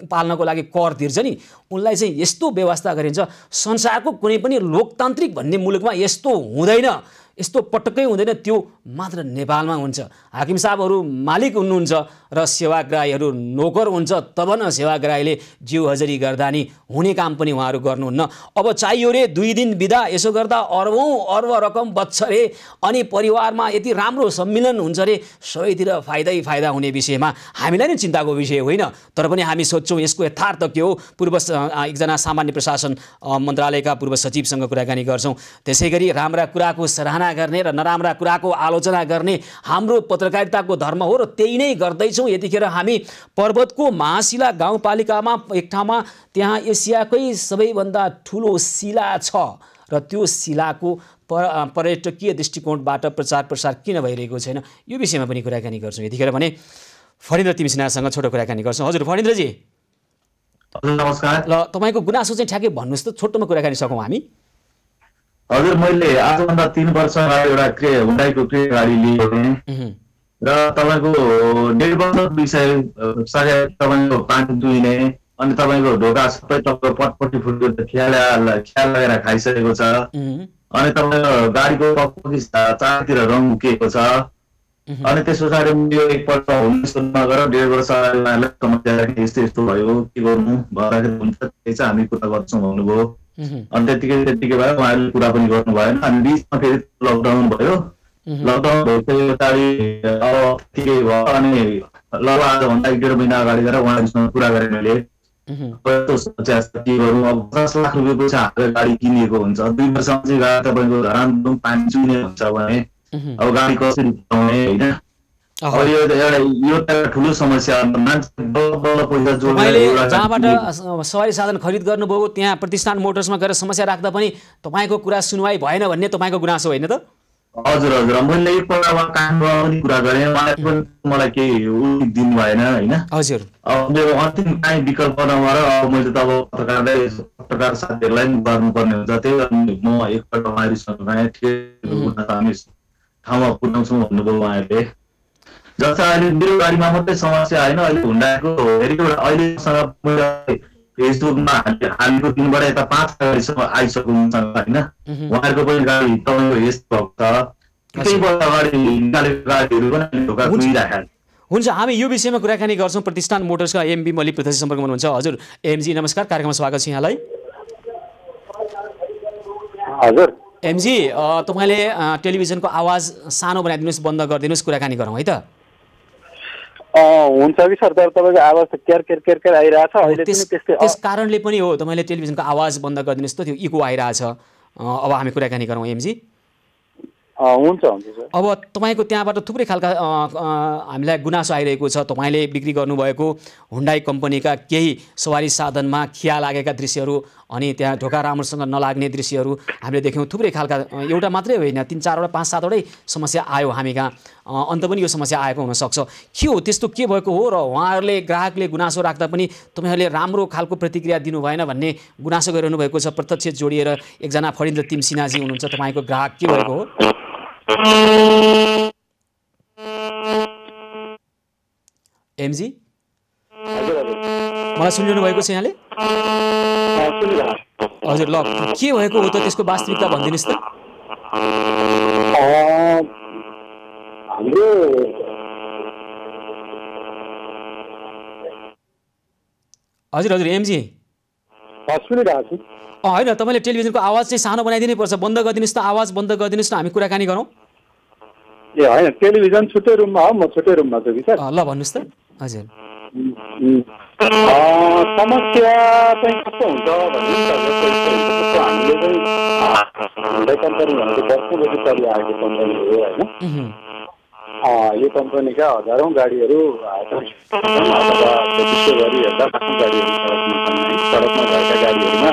A: पाल्नको लागि कर तिर्छ नि, उनलाई चाहिँ यस्तो व्यवस्था गरिन्छ। संसारको कुनै पनि लोकतान्त्रिक भन्ने मुलुकमा यस्तो हुँदैन, यस्तो पटक्कै हुँदैन, त्यो मात्र नेपालमा हुन्छ। हाकिम साहबहरू मालिक हुनुहुन्छ र सेवाग्राहीहरू नोकर हुन्छ, तब न सेवाग्राहीले जिउ हजरी गर्दा नि हुने काम पनि उहाँहरू गर्नुहुन्न। अब चाहियो रे 2 दिन बिदा, यसो गर्दा अर्ब रकम बच्छ रे, अनि परिवारमा यति राम्रो सम्मिलन हुन्छ रे, सबैतिर फाइदा हुने विषयमा हामीलाई नै चिन्ताको विषय होइन, तर पनि हामी सोध्छौँ यसको यथार्थ के हो? एकजना सामान्य प्रशासन मन्त्रालयका पूर्व सचिवसँग कुराकानी गर्छौँ। त्यसै गरी राम्रा कुराको सराहना गर्ने र नराम्रा कुराको आलोचना गर्ने हाम्रो पत्रकारिताको धर्म हो र त्यही नै गर्दैछौँ छौँ। यतिखेर हामी पर्वतको महाशिला गाउँपालिकामा एक ठाउँमा त्यहाँ एसियाकै सबैभन्दा ठुलो शिला छ र त्यो शिलाको पर्यटकीय दृष्टिकोणबाट प्रचार प्रसार किन भइरहेको छैन यो विषयमा पनि कुराकानी गर्छौँ। यतिखेर भने फणिन्द्र तिमसिनासँग छोटो कुराकानी गर्छौँ। हजुर फणिन्द्रजी
C: नमस्कार।
A: ल तपाईँको गुनासो चाहिँ ठ्याक्कै भन्नुहोस् त, छोटोमा कुराकानी सकौँ हामी।
C: हजुर मैले आजभन्दा 3 वर्ष अगाडि एउटा हुन्डाईको क्रे गाडी लिएको थिएँ र तपाईँको 1.5 वर्ष विषय तपाईँको पानी दुइने अनि तपाईँको ढोका सबै तपाईँको पटपटी फुटेको ख्याल लगेर खाइसकेको छ अनि तपाईँको गाडीको चारतिर रङ उकिएको छ अनि त्यस पछाडि यो एकपल्ट होमस्टेमा गएर 1.5 वर्ष अगाडि समस्या यस्तो यस्तो भयो के गर्नु भन्दाखेरि हुन्छ त्यही चाहिँ हामी कुरा गर्छौँ भन्नुभयो अनि त्यतिकै भयो उहाँहरूले कुरा पनि गर्नु भएन अनि बिचमा फेरि लकडाउन भयो। लकडाउन भइसके पछाडि अब ठिकै भयो अनि लगभग आजभन्दा 1.5 महिना अगाडि गएर उहाँहरूसँग कुरा गरेँ मैले सोचे के गरौँ अब 50 लाख रुपियाँको चाहिँ हाम्रो गाडी किनिएको हुन्छ 2 वर्षमा चाहिँ गाडी तपाईँको धरान पानी चुने हुन्छ भने अब गाडी कसरी चलाउने होइन अब यो एउटा ठुलो समस्या मान्छे बल्ल पैसा
A: तपाईँले जहाँबाट सवारी साधन खरिद गर्नुभयो त्यहाँ प्रतिष्ठान मोटर्समा गएर समस्या राख्दा पनि तपाईँको कुरा सुनवाई भएन भन्ने तपाईँको गुनासो होइन त?
C: हजुर हजुर मैले एकपल्ट काममा पनि कुरा गरेँ उहाँले पनि मलाई केही उल्लेख दिनु भएन होइन।
A: हजुर
C: अब मेरो अन्तिम काहीँ विकल्प नभएर अब मैले त अब पत्रकार साथीहरूलाई पनि गर्नुपर्ने हुन्छ त्यही कारण म एकपल्ट उहाँहरूसँग हामी ठाउँमा पुर्याउँछौँ भन्नुभयो उहाँहरूले। जस्तो अहिले मेरो गाडीमा मात्रै समस्या होइन अहिले हुन्डाको अहिलेसँग मैले फेसबुकमा हालेको दिनबाट यता 5 गाडीसम्म आइसक्नु होइन उहाँहरूको पनि गाडी तपाईँको यस्तो भएको छ केही वर्ष अगाडि निकालेको गाडीहरू पनि ढोका खुलिराखेका।
A: हुन्छ हामी यो विषयमा कुराकानी गर्छौँ। प्रतिष्ठान मोटर्सका एमबी मल्लिक प्रत्यक्ष सम्पर्कमा हुनुहुन्छ। हजुर एमजी नमस्कार, कार्यक्रममा स्वागत छ यहाँलाई।
E: हजुर
A: एमजी तपाईँले टेलिभिजनको आवाज सानो बनाइदिनुहोस्, बन्द गरिदिनुहोस्, कुराकानी गरौँ है त।
E: हुन्छ कि सर तपाईँको आवाज त केर आइरहेछ अहिले
A: त्यस कारणले पनि हो तपाईँले टेलिभिजनको आवाज बन्द गरिदिनुहोस् त, त्यो इको आइरहेछ। अब हामी कुराकानी गरौँ एमजी।
E: हुन्छ हुन्छ सर।
A: अब तपाईँको त्यहाँबाट थुप्रै खालका हामीलाई गुनासो आइरहेको छ। तपाईँले बिक्री गर्नुभएको हुन्डाई कम्पनीका केही सवारी साधनमा खिया लागेका दृश्यहरू अनि त्यहाँ ढोका राम्रोसँग नलाग्ने दृश्यहरू हामीले देख्यौँ। थुप्रै खालका एउटा मात्रै होइन 3-4 वटा 5-7 वटै समस्या आयो हामी कहाँ। अन्त पनि यो समस्या आएको हुनसक्छ। के हो त्यस्तो के भएको हो र उहाँहरूले ग्राहकले गुनासो राख्दा पनि तपाईँहरूले राम्रो खालको प्रतिक्रिया दिनु भएन भन्ने गुनासो गरिरहनु भएको छ। प्रत्यक्ष जोडिएर एकजना फणिन्द्र तिमसिनाजी हुनुहुन्छ, तपाईँको ग्राहक। के भएको हो एमजी? मलाई सुनिरहनु भएको छ यहाँले? हजुर ल के भएको हो त त्यसको वास्तविकता भनिदिनुहोस् त। हजुर हजुर एमजी होइन तपाईँले टेलिभिजनको आवाज चाहिँ सानो बनाइदिनै पर्छ, बन्द गरिदिनुहोस् त, आवाज बन्द गरिदिनुहोस् न, हामी कुराकानी गरौँ।
E: ए होइन टेलिभिजन छुट्टै रुममा हो, म छुट्टै रुममा छु कि सर।
A: ल भन्नुहोस् त। हजुर
E: समस्या चाहिँ कस्तो हुन्छ भने हामीले चाहिँ हुन्डाई कम्पनी भनेको वर्षौँदेखि चलिआएको कम्पनी हो होइन। यो कम्पनीका हजारौँ गाडीहरू अथवा विशेष गरी हेर्दा बाँकी गाडीहरू सडकमा गएका गाडीहरूमा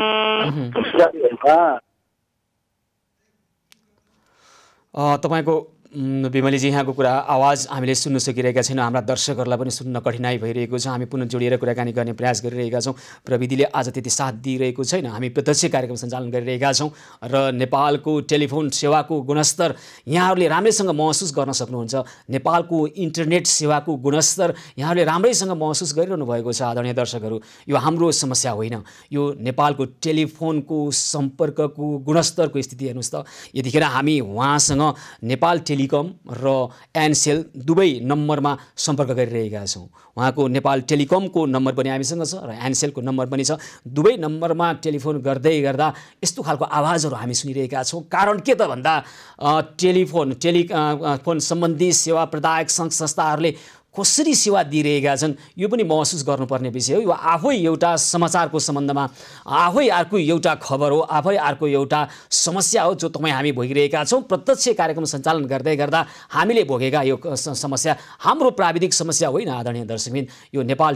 A: तपाईँको विमलीजी यहाँको कुरा आवाज हामीले सुन्न सकिरहेका छैनौँ। हाम्रा दर्शकहरूलाई पनि सुन्न कठिनाइ भइरहेको छ। हामी पुनः जोडिएर कुराकानी गर्ने प्रयास गरिरहेका छौँ। प्रविधिले आज त्यति साथ दिइरहेको छैन। हामी प्रत्यक्ष कार्यक्रम सञ्चालन गरिरहेका छौँ र नेपालको टेलिफोन सेवाको गुणस्तर यहाँहरूले राम्रैसँग महसुस गर्न सक्नुहुन्छ। नेपालको इन्टरनेट सेवाको गुणस्तर यहाँहरूले राम्रैसँग महसुस गरिरहनु भएको छ। आदरणीय दर्शकहरू, यो हाम्रो समस्या होइन, यो नेपालको टेलिफोनको सम्पर्कको गुणस्तरको स्थिति हेर्नुहोस् त। यतिखेर हामी उहाँसँग नेपाल टेलिकम र एनसेल दुवै नम्बरमा सम्पर्क गरिरहेका छौँ। उहाँको नेपाल टेलिकमको नम्बर पनि हामीसँग छ र एनसेलको नम्बर पनि छ। दुवै नम्बरमा टेलिफोन गर्दै गर्दा यस्तो खालको आवाजहरू हामी सुनिरहेका छौँ। कारण के त भन्दा टेलिफोन सम्बन्धी सेवा प्रदायक सङ्घ संस्थाहरूले कसरी सेवा दिइरहेका छन् यो पनि महसुस गर्नुपर्ने विषय हो। यो आफै एउटा समाचारको सम्बन्धमा आफै अर्को एउटा खबर हो, आफै अर्को एउटा समस्या हो जो तपाईँ हामी भोगिरहेका छौँ। प्रत्यक्ष कार्यक्रम सञ्चालन गर्दै गर्दा हामीले भोगेका यो समस्या हाम्रो प्राविधिक समस्या होइन आदरणीय दर्शकबिन। यो नेपाल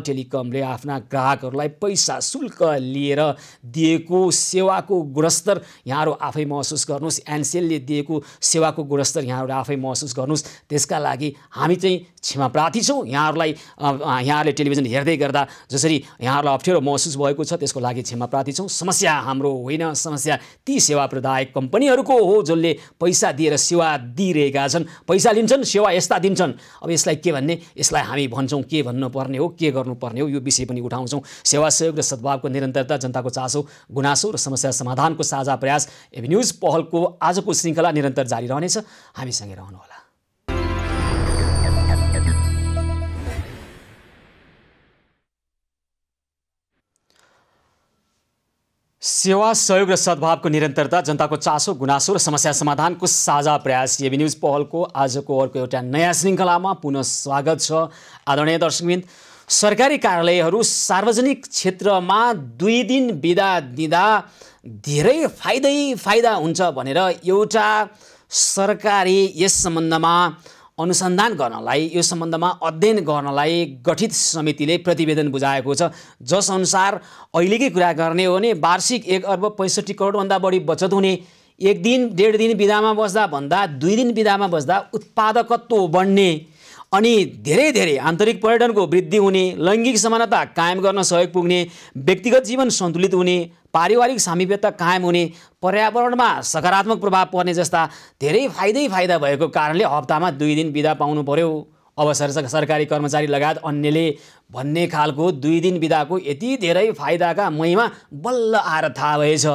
A: टेलिकमले आफ्ना ग्राहकहरूलाई पैसा शुल्क लिएर दिएको सेवाको गुणस्तर यहाँहरू आफै महसुस गर्नुहोस्। एनसेलले दिएको सेवाको गुणस्तर यहाँहरूले आफै महसुस गर्नुहोस्। त्यसका लागि हामी चाहिँ क्षमाप्रार्थी छौँ। यहाँहरूले टेलिभिजन हेर्दै गर्दा जसरी यहाँहरूलाई अप्ठ्यारो महसुस भएको छ त्यसको लागि क्षमाप्रार्थी छौँ। समस्या हाम्रो होइन, समस्या ती सेवा प्रदायक कम्पनीहरूको हो जसले पैसा दिएर सेवा दिइरहेका छन्। पैसा लिन्छन्, सेवा यस्ता दिन्छन्। अब यसलाई के भन्ने, यसलाई हामी भन्छौँ के भन्नुपर्ने हो, के गर्नुपर्ने हो, यो विषय पनि उठाउँछौँ। सेवा सहयोग र सद्भावको निरन्तरता, जनताको चासो गुनासो र समस्या समाधानको साझा प्रयास एबी न्युज पहलको आजको श्रृङ्खला निरन्तर जारी रहनेछ। हामीसँगै रहनुहोला। सेवा सहयोग र सद्भावको निरन्तरता, जनताको चासो गुनासो र समस्या समाधानको साझा प्रयास एबी न्युज पहलको आजको अर्को एउटा नयाँ श्रृङ्खलामा पुनः स्वागत छ। आदरणीय दर्शकबिन, सरकारी कार्यालयहरू सार्वजनिक क्षेत्रमा 2 दिन बिदा दिँदा धेरै फाइदा हुन्छ भनेर एउटा सरकारी यस सम्बन्धमा अनुसन्धान गर्नलाई, यो सम्बन्धमा अध्ययन गर्नलाई गठित समितिले प्रतिवेदन बुझाएको छ। जसअनुसार अहिलेकै कुरा गर्ने हो भने वार्षिक 1 अर्ब 65 करोडभन्दा बढी बचत हुने, 1 दिन 1.5 दिन बिदामा बस्दा भन्दा 2 दिन बिदामा बस्दा उत्पादकत्व बढ्ने, अनि धेरै आन्तरिक पर्यटनको वृद्धि हुने, लैङ्गिक समानता कायम गर्न सहयोग पुग्ने, व्यक्तिगत जीवन सन्तुलित हुने, पारिवारिक सामिप्यता कायम हुने, पर्यावरणमा सकारात्मक प्रभाव पर्ने जस्ता धेरै फाइदा भएको कारणले हप्तामा 2 दिन बिदा पाउनु पर्यो। अब सरकारी कर्मचारी लगायत अन्यले भन्ने खालको 2 दिन बिदाको यति धेरै फाइदाका महिमा बल्ल आएर थाहा भएछ।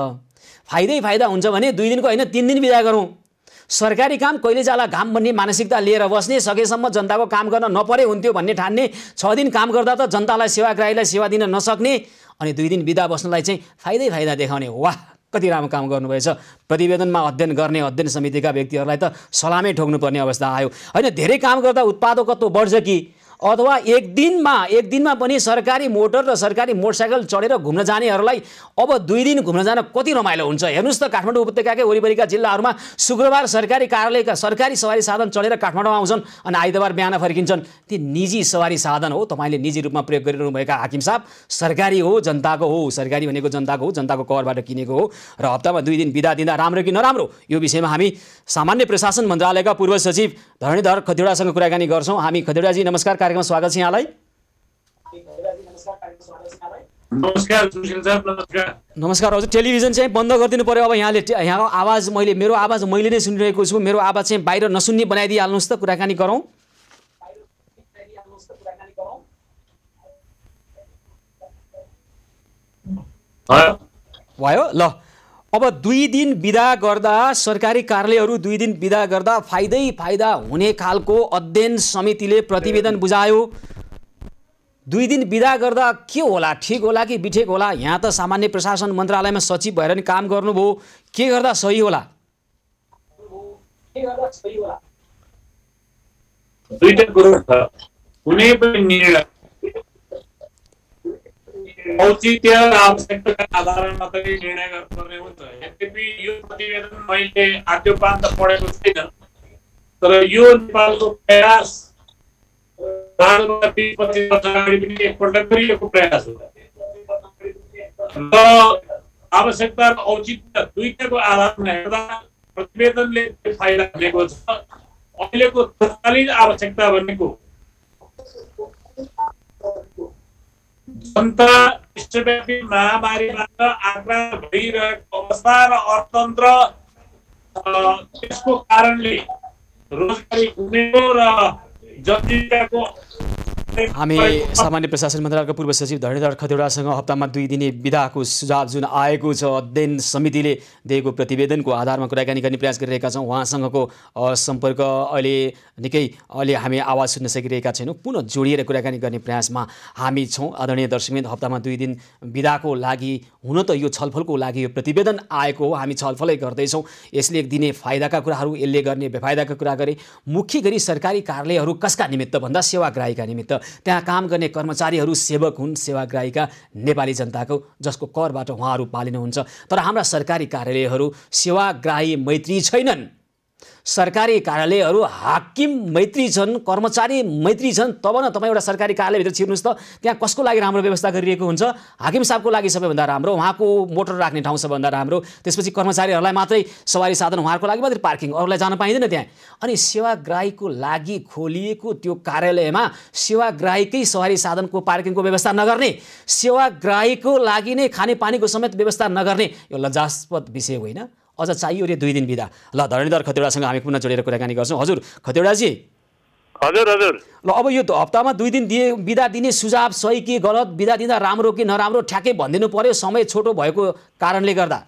A: फाइदा हुन्छ भने 2 दिनको होइन 3 दिन बिदा गरौँ। सरकारी काम कहिले जाला घाम भन्ने मानसिकता लिएर बस्ने, सकेसम्म जनताको काम गर्न नपरे हुन्थ्यो भन्ने ठान्ने, 6 दिन काम गर्दा त जनतालाई सेवाग्राहीलाई सेवा दिन नसक्ने, अनि 2 दिन बिदा बस्नलाई चाहिँ फाइदा देखाउने। वाह, कति राम्रो काम गर्नुभएछ। प्रतिवेदनमा अध्ययन गर्ने अध्ययन समितिका व्यक्तिहरूलाई त सलामै ठोक्नुपर्ने अवस्था आयो। होइन, धेरै काम गर्दा उत्पादकत्व बढ्छ कि अथवा एक दिनमा पनि सरकारी मोटर र सरकारी मोटरसाइकल चढेर घुम्न जानेहरूलाई अब 2 दिन घुम्न जान कति रमाइलो हुन्छ। हेर्नुहोस् त, काठमाडौँ उपत्यकाकै वरिपरिका जिल्लाहरूमा शुक्रबार सरकारी कार्यालयका सरकारी सवारी साधन चढेर काठमाडौँ आउँछन् अनि आइतबार बिहान फर्किन्छन्। ती निजी सवारी साधन हो, तपाईँले निजी रूपमा प्रयोग गरिरहनुभएका हाकिम साहब। सरकारी हो, जनताको हो। सरकारी भनेको जनताको हो, जनताको करबाट किनेको हो। र हप्तामा 2 दिन बिदा दिँदा राम्रो कि नराम्रो, यो विषयमा हामी सामान्य प्रशासन मन्त्रालयका पूर्व सचिव धरणीधर खतिवडासँग कुराकानी गर्छौँ। हामी खतिवडाजी नमस्कार, कार्यक्रममा स्वागत छ यहाँलाई।
F: नमस्कार सुशील साहब, नमस्कार।
A: नमस्कार हजुर। टेलिभिजन चाहिँ बन्द गरिदिनु पर्यो। अब यहाँको आवाज मेरो आवाज मैले नै सुनिरहेको छु। मेरो आवाज चाहिँ बाहिर नसुन्ने बनाइदिइहाल्नुहोस् त, कुराकानी गरौँ। भयो ल। अब 2 दिन बिदा गर्दा सरकारी कार्यालयहरू 2 दिन बिदा गर्दा फाइदा हुने खालको अध्ययन समितिले प्रतिवेदन बुझायो। 2 दिन बिदा गर्दा के होला, ठिक होला कि बिठेक होला? यहाँ त सामान्य प्रशासन मन्त्रालयमा सचिव भएर नि काम गर्नुभयो, के गर्दा सही होला?
F: दुईटा कुरो छ। कुनै पनि निर्णय औचित्य र आवश्यकताका आधारमा मात्रै निर्णय गर्नुपर्ने हुन्छ। यद्यपि यो प्रतिवेदन मैले आद्योपान्त पढेको छैन, तर यो नेपालको प्रयास 20-25 वर्ष अगाडि पनि एकपल्ट गरिएको प्रयास हो र आवश्यकता र औचित्य दुईटाको आधारमा हेर्दा प्रतिवेदनले फाइदा दिएको छ। अहिलेको तत्कालीन आवश्यकता भनेको जनता विश्वव्यापी महामारीबाट आक्रान्त भइरहेको अवस्था र अर्थतन्त्र त्यसको कारणले रोजगारी गुमेको र जनजीविकाको
A: हामी सामान्य प्रशासन मन्त्रालयका पूर्व सचिव धरणीधर खतिवडासँग हप्तामा 2 दिने विधाको सुझाव जुन आएको छ अध्ययन समितिले दिएको प्रतिवेदनको आधारमा कुराकानी गर्ने प्रयास गरिरहेका छौँ। उहाँसँगको सम्पर्क अहिले हामी आवाज सुन्न सकिरहेका छैनौँ। पुनः जोडिएर कुराकानी गर्ने प्रयासमा हामी छौँ। आदरणीय दर्शकवृन्द, हप्तामा 2 दिन विधाको लागि हुन त यो छलफलको लागि यो प्रतिवेदन आएको हो, हामी छलफलै गर्दैछौँ। यसले दिने फाइदाका कुराहरू, यसले गर्ने बेफाइदाका कुरा गरे। मुख्य गरी सरकारी कार्यालयहरू कसका निमित्त भन्दा सेवाग्राहीका निमित्त। त्यहाँ काम गर्ने कर्मचारीहरू सेवक हुन्, सेवाग्राहीका नेपाली जनताको, जसको करबाट उहाँहरू पालिनुहुन्छ। तर हाम्रा सरकारी कार्यालयहरू सेवाग्राही मैत्री छैनन्। सरकारी कार्यालयहरू हाकिम मैत्री छन्, कर्मचारी मैत्री छन्। तब न तपाईँ एउटा सरकारी कार्यालयभित्र छिर्नुहोस् त, त्यहाँ कसको लागि राम्रो व्यवस्था गरिएको हुन्छ? हाकिम साहबको लागि सबैभन्दा राम्रो, उहाँको मोटर राख्ने ठाउँ सबभन्दा राम्रो। त्यसपछि कर्मचारीहरूलाई मात्रै सवारी साधन, उहाँहरूको लागि मात्रै पार्किङ, अरूलाई जान पाइँदैन त्यहाँ। अनि सेवाग्राहीको लागि खोलिएको त्यो कार्यालयमा सेवाग्राहीकै सवारी साधनको पार्किङको व्यवस्था नगर्ने, सेवाग्राहीको लागि नै खानेपानीको समेत व्यवस्था नगर्ने, यो लज्जास्पद विषय होइन? अझ चाहियो रे 2 दिन बिदा। ल, धरणीधर खतिवडासँग हामी पुनः जोडेर कुराकानी गर्छौँ। हजुर खतिवडाजी।
B: हजुर हजुर।
A: ल, अब यो हप्तामा 2 दिन बिदा दिने सुझाव सही कि गलत, बिदा दिँदा राम्रो कि नराम्रो ठ्याक्कै भनिदिनु पर्यो, समय छोटो भएको कारणले गर्दा?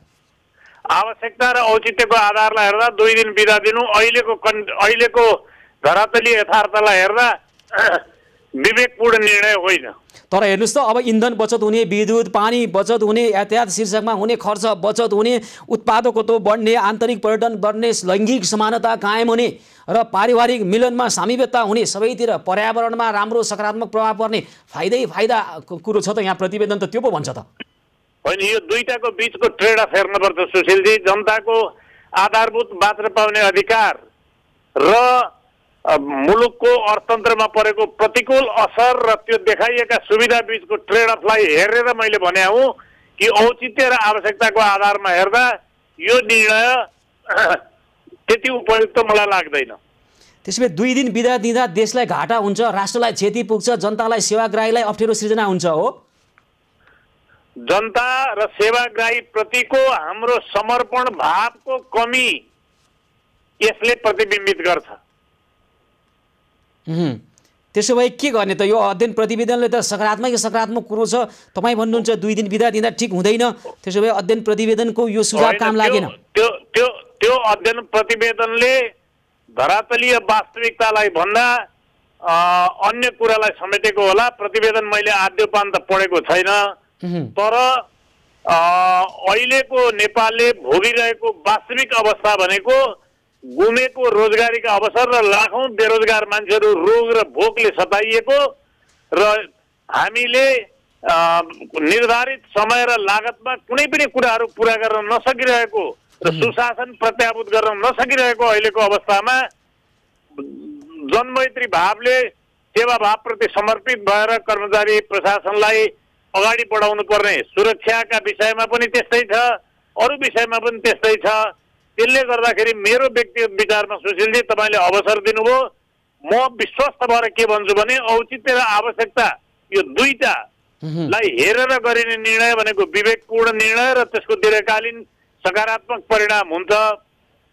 F: आवश्यकता र औचित्यको आधारलाई हेर्दा 2 दिन बिदा दिनु अहिलेको धरातली यथार्थलाई हेर्दा विवेकपूर्ण निर्णय होइन।
A: तर हेर्नुहोस् त, अब इन्धन बचत हुने, विद्युत पानी बचत हुने, यातायात शीर्षकमा हुने खर्च बचत हुने, उत्पादकत्व बढ्ने, आन्तरिक पर्यटन बढ्ने, लैङ्गिक समानता कायम हुने र पारिवारिक मिलनमा सामिप्यता हुने, सबैतिर पर्यावरणमा राम्रो सकारात्मक प्रभाव पर्ने फाइदा कुरो छ त। यहाँ प्रतिवेदन त त्यो पो भन्छ त।
F: होइन, यो दुईटाको बिचको ट्रेड अफ हेर्नुपर्छ सुशीलजी। जनताको आधारभूत बाँच्न पाउने अधिकार र मुलुकको अर्थतन्त्रमा परेको प्रतिकूल असर र त्यो देखाइएका सुविधा बिचको ट्रेड अफलाई हेरेर मैले भने हुँ कि औचित्य र आवश्यकताको आधारमा हेर्दा यो निर्णय त्यति उपयुक्त मलाई लाग्दैन।
A: त्यसैले 2 दिन बिदा दिँदा देशलाई घाटा हुन्छ, राष्ट्रलाई क्षति पुग्छ, जनतालाई सेवाग्राहीलाई अप्ठ्यारो सृजना हुन्छ हो।
F: जनता र सेवाग्राही प्रतिको हाम्रो समर्पण भावको कमी यसले प्रतिबिम्बित गर्छ।
A: त्यसो भए के गर्ने त? यो अध्ययन प्रतिवेदनले त सकारात्मक कुरो छ। तपाईँ भन्नुहुन्छ 2 दिन बिदा दिँदा ठिक हुँदैन। त्यसो भए अध्ययन प्रतिवेदनको यो सुझाव काम लागेन।
F: त्यो अध्ययन प्रतिवेदनले धरातलीय वास्तविकतालाई भन्दा अन्य कुरालाई समेटेको होला। प्रतिवेदन मैले आद्योपान्त पढेको छैन, तर अहिलेको नेपालले भोगिरहेको वास्तविक अवस्था भनेको गुमेको रोजगारीका अवसर र लाखौं बेरोजगार मान्छेहरू रोग र भोकले सताइएको र हामीले निर्धारित समय र लागतमा कुनै पनि कुराहरू पुरा गर्न नसकिरहेको र सुशासन प्रत्याभूत गर्न नसकिरहेको अहिलेको अवस्थामा जनमैत्री भावले सेवाभावप्रति समर्पित भएर कर्मचारी प्रशासनलाई अगाडि बढाउनु पर्ने, सुरक्षाका विषयमा पनि त्यस्तै छ, अरू विषयमा पनि त्यस्तै छ। त्यसले गर्दाखेरि मेरो व्यक्तिगत विचारमा सुशीलजी, तपाईँले अवसर दिनुभयो, म विश्वस्त भएर के भन्छु भने औचित्य र आवश्यकता यो दुईटालाई हेरेर गरिने निर्णय भनेको विवेकपूर्ण निर्णय र त्यसको दीर्घकालीन सकारात्मक परिणाम हुन्छ।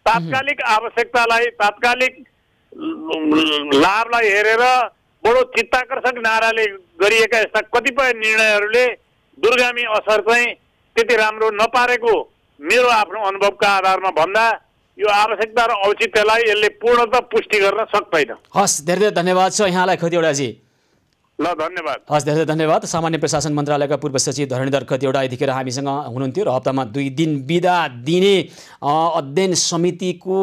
F: तात्कालिक आवश्यकतालाई, तात्कालिक लाभलाई हेरेर बडो चित्ताकर्षक नाराले गरिएका यस्ता कतिपय निर्णयहरूले दूरगामी असर चाहिँ त्यति राम्रो नपारेको मेरो आफ्नो अनुभवका आधारमा भन्दा यो आवश्यकता र औचित्यलाई यसले पूर्णतः पुष्टि गर्न सक्दैन।
A: हस्, धेरै धेरै धन्यवाद छ यहाँलाई खतिवडाजी।
F: ल, धन्यवाद।
A: हस्, धेरै धन्यवाद। सामान्य प्रशासन मन्त्रालयका पूर्व सचिव धरणीधर खतिवडा यतिखेर हामीसँग हुनुहुन्थ्यो र हप्तामा 2 दिन बिदा दिने अध्ययन समितिको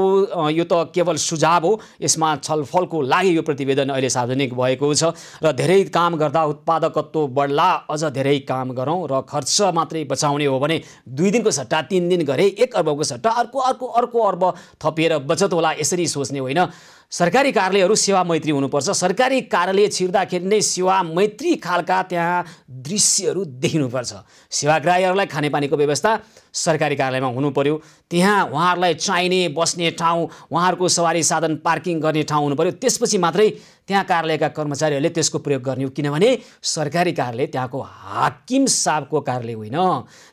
A: यो त केवल सुझाव हो। यसमा छलफलको लागि यो प्रतिवेदन अहिले सार्वजनिक भएको छ र धेरै काम गर्दा उत्पादकत्व बढ्ला, अझ धेरै काम गरौँ र खर्च मात्रै बचाउने हो भने 2 दिनको सट्टा 3 दिन गरे 1 अर्बको सट्टा अर्को अर्ब थपिएर बचत होला, यसरी सोच्ने होइन। सरकारी कार्यालयहरू सेवा मैत्री हुनुपर्छ। सरकारी कार्यालय छिर्दाखेरि नै सेवा मैत्री खालका त्यहाँ दृश्यहरू देखिनुपर्छ। सेवाग्राहीहरूलाई खानेपानीको व्यवस्था, सरकारी कार्यालयमा हुनु पर्यो, त्यहाँ उहाँहरूलाई चाहिने बस्ने ठाउँ, उहाँहरूको सवारी साधन पार्किङ गर्ने ठाउँ हुनु पर्यो, त्यसपछि मात्रै त्यहाँ कार्यालयका कर्मचारीहरूले त्यसको प्रयोग गर्ने हो। किनभने सरकारी कार्यालय त्यहाँको हाकिम साहबको कार्यालय होइन,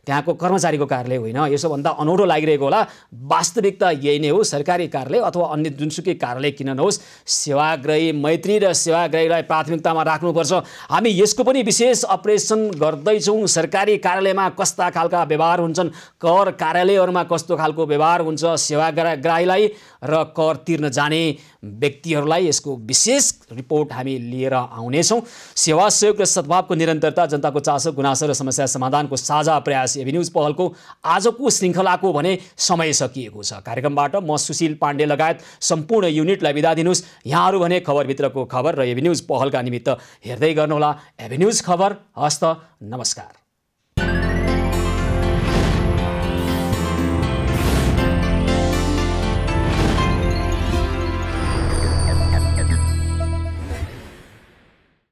A: त्यहाँको कर्मचारीको कार्यालय होइन। यसोभन्दा अनौठो लागिरहेको होला, वास्तविकता यही नै हो। सरकारी कार्यालय अथवा अन्य जुनसुकै कार्यालय किन नहोस्, सेवाग्राही मैत्री र सेवाग्राहीलाई प्राथमिकतामा राख्नुपर्छ। हामी यसको पनि विशेष अपरेसन गर्दैछौँ। सरकारी कार्यालयमा कस्ता खालका व्यवहार हुन्छन्, कर कार्यालयहरूमा कस्तो खालको व्यवहार हुन्छ, सेवाग्राहीलाई र कर तिर्न जाने व्यक्तिहरूलाई यसको विशेष रिपोर्ट हामी लिएर आउनेछौँ। सेवा सहयोग र सद्भावको निरन्तरता, जनताको चासो गुनासो र समस्या समाधानको साझा प्रयास एभिन्यूज पहलको आजको श्रृङ्खलाको भने समय सकिएको छ। कार्यक्रमबाट म सुशील पाण्डे लगायत सम्पूर्ण युनिटलाई बिदा दिनुहोस्। यहाँहरू भने खबरभित्रको खबर र एभिन्यूज पहलका निमित्त हेर्दै गर्नुहोला एभिन्यूज खबर। हस्त नमस्कार।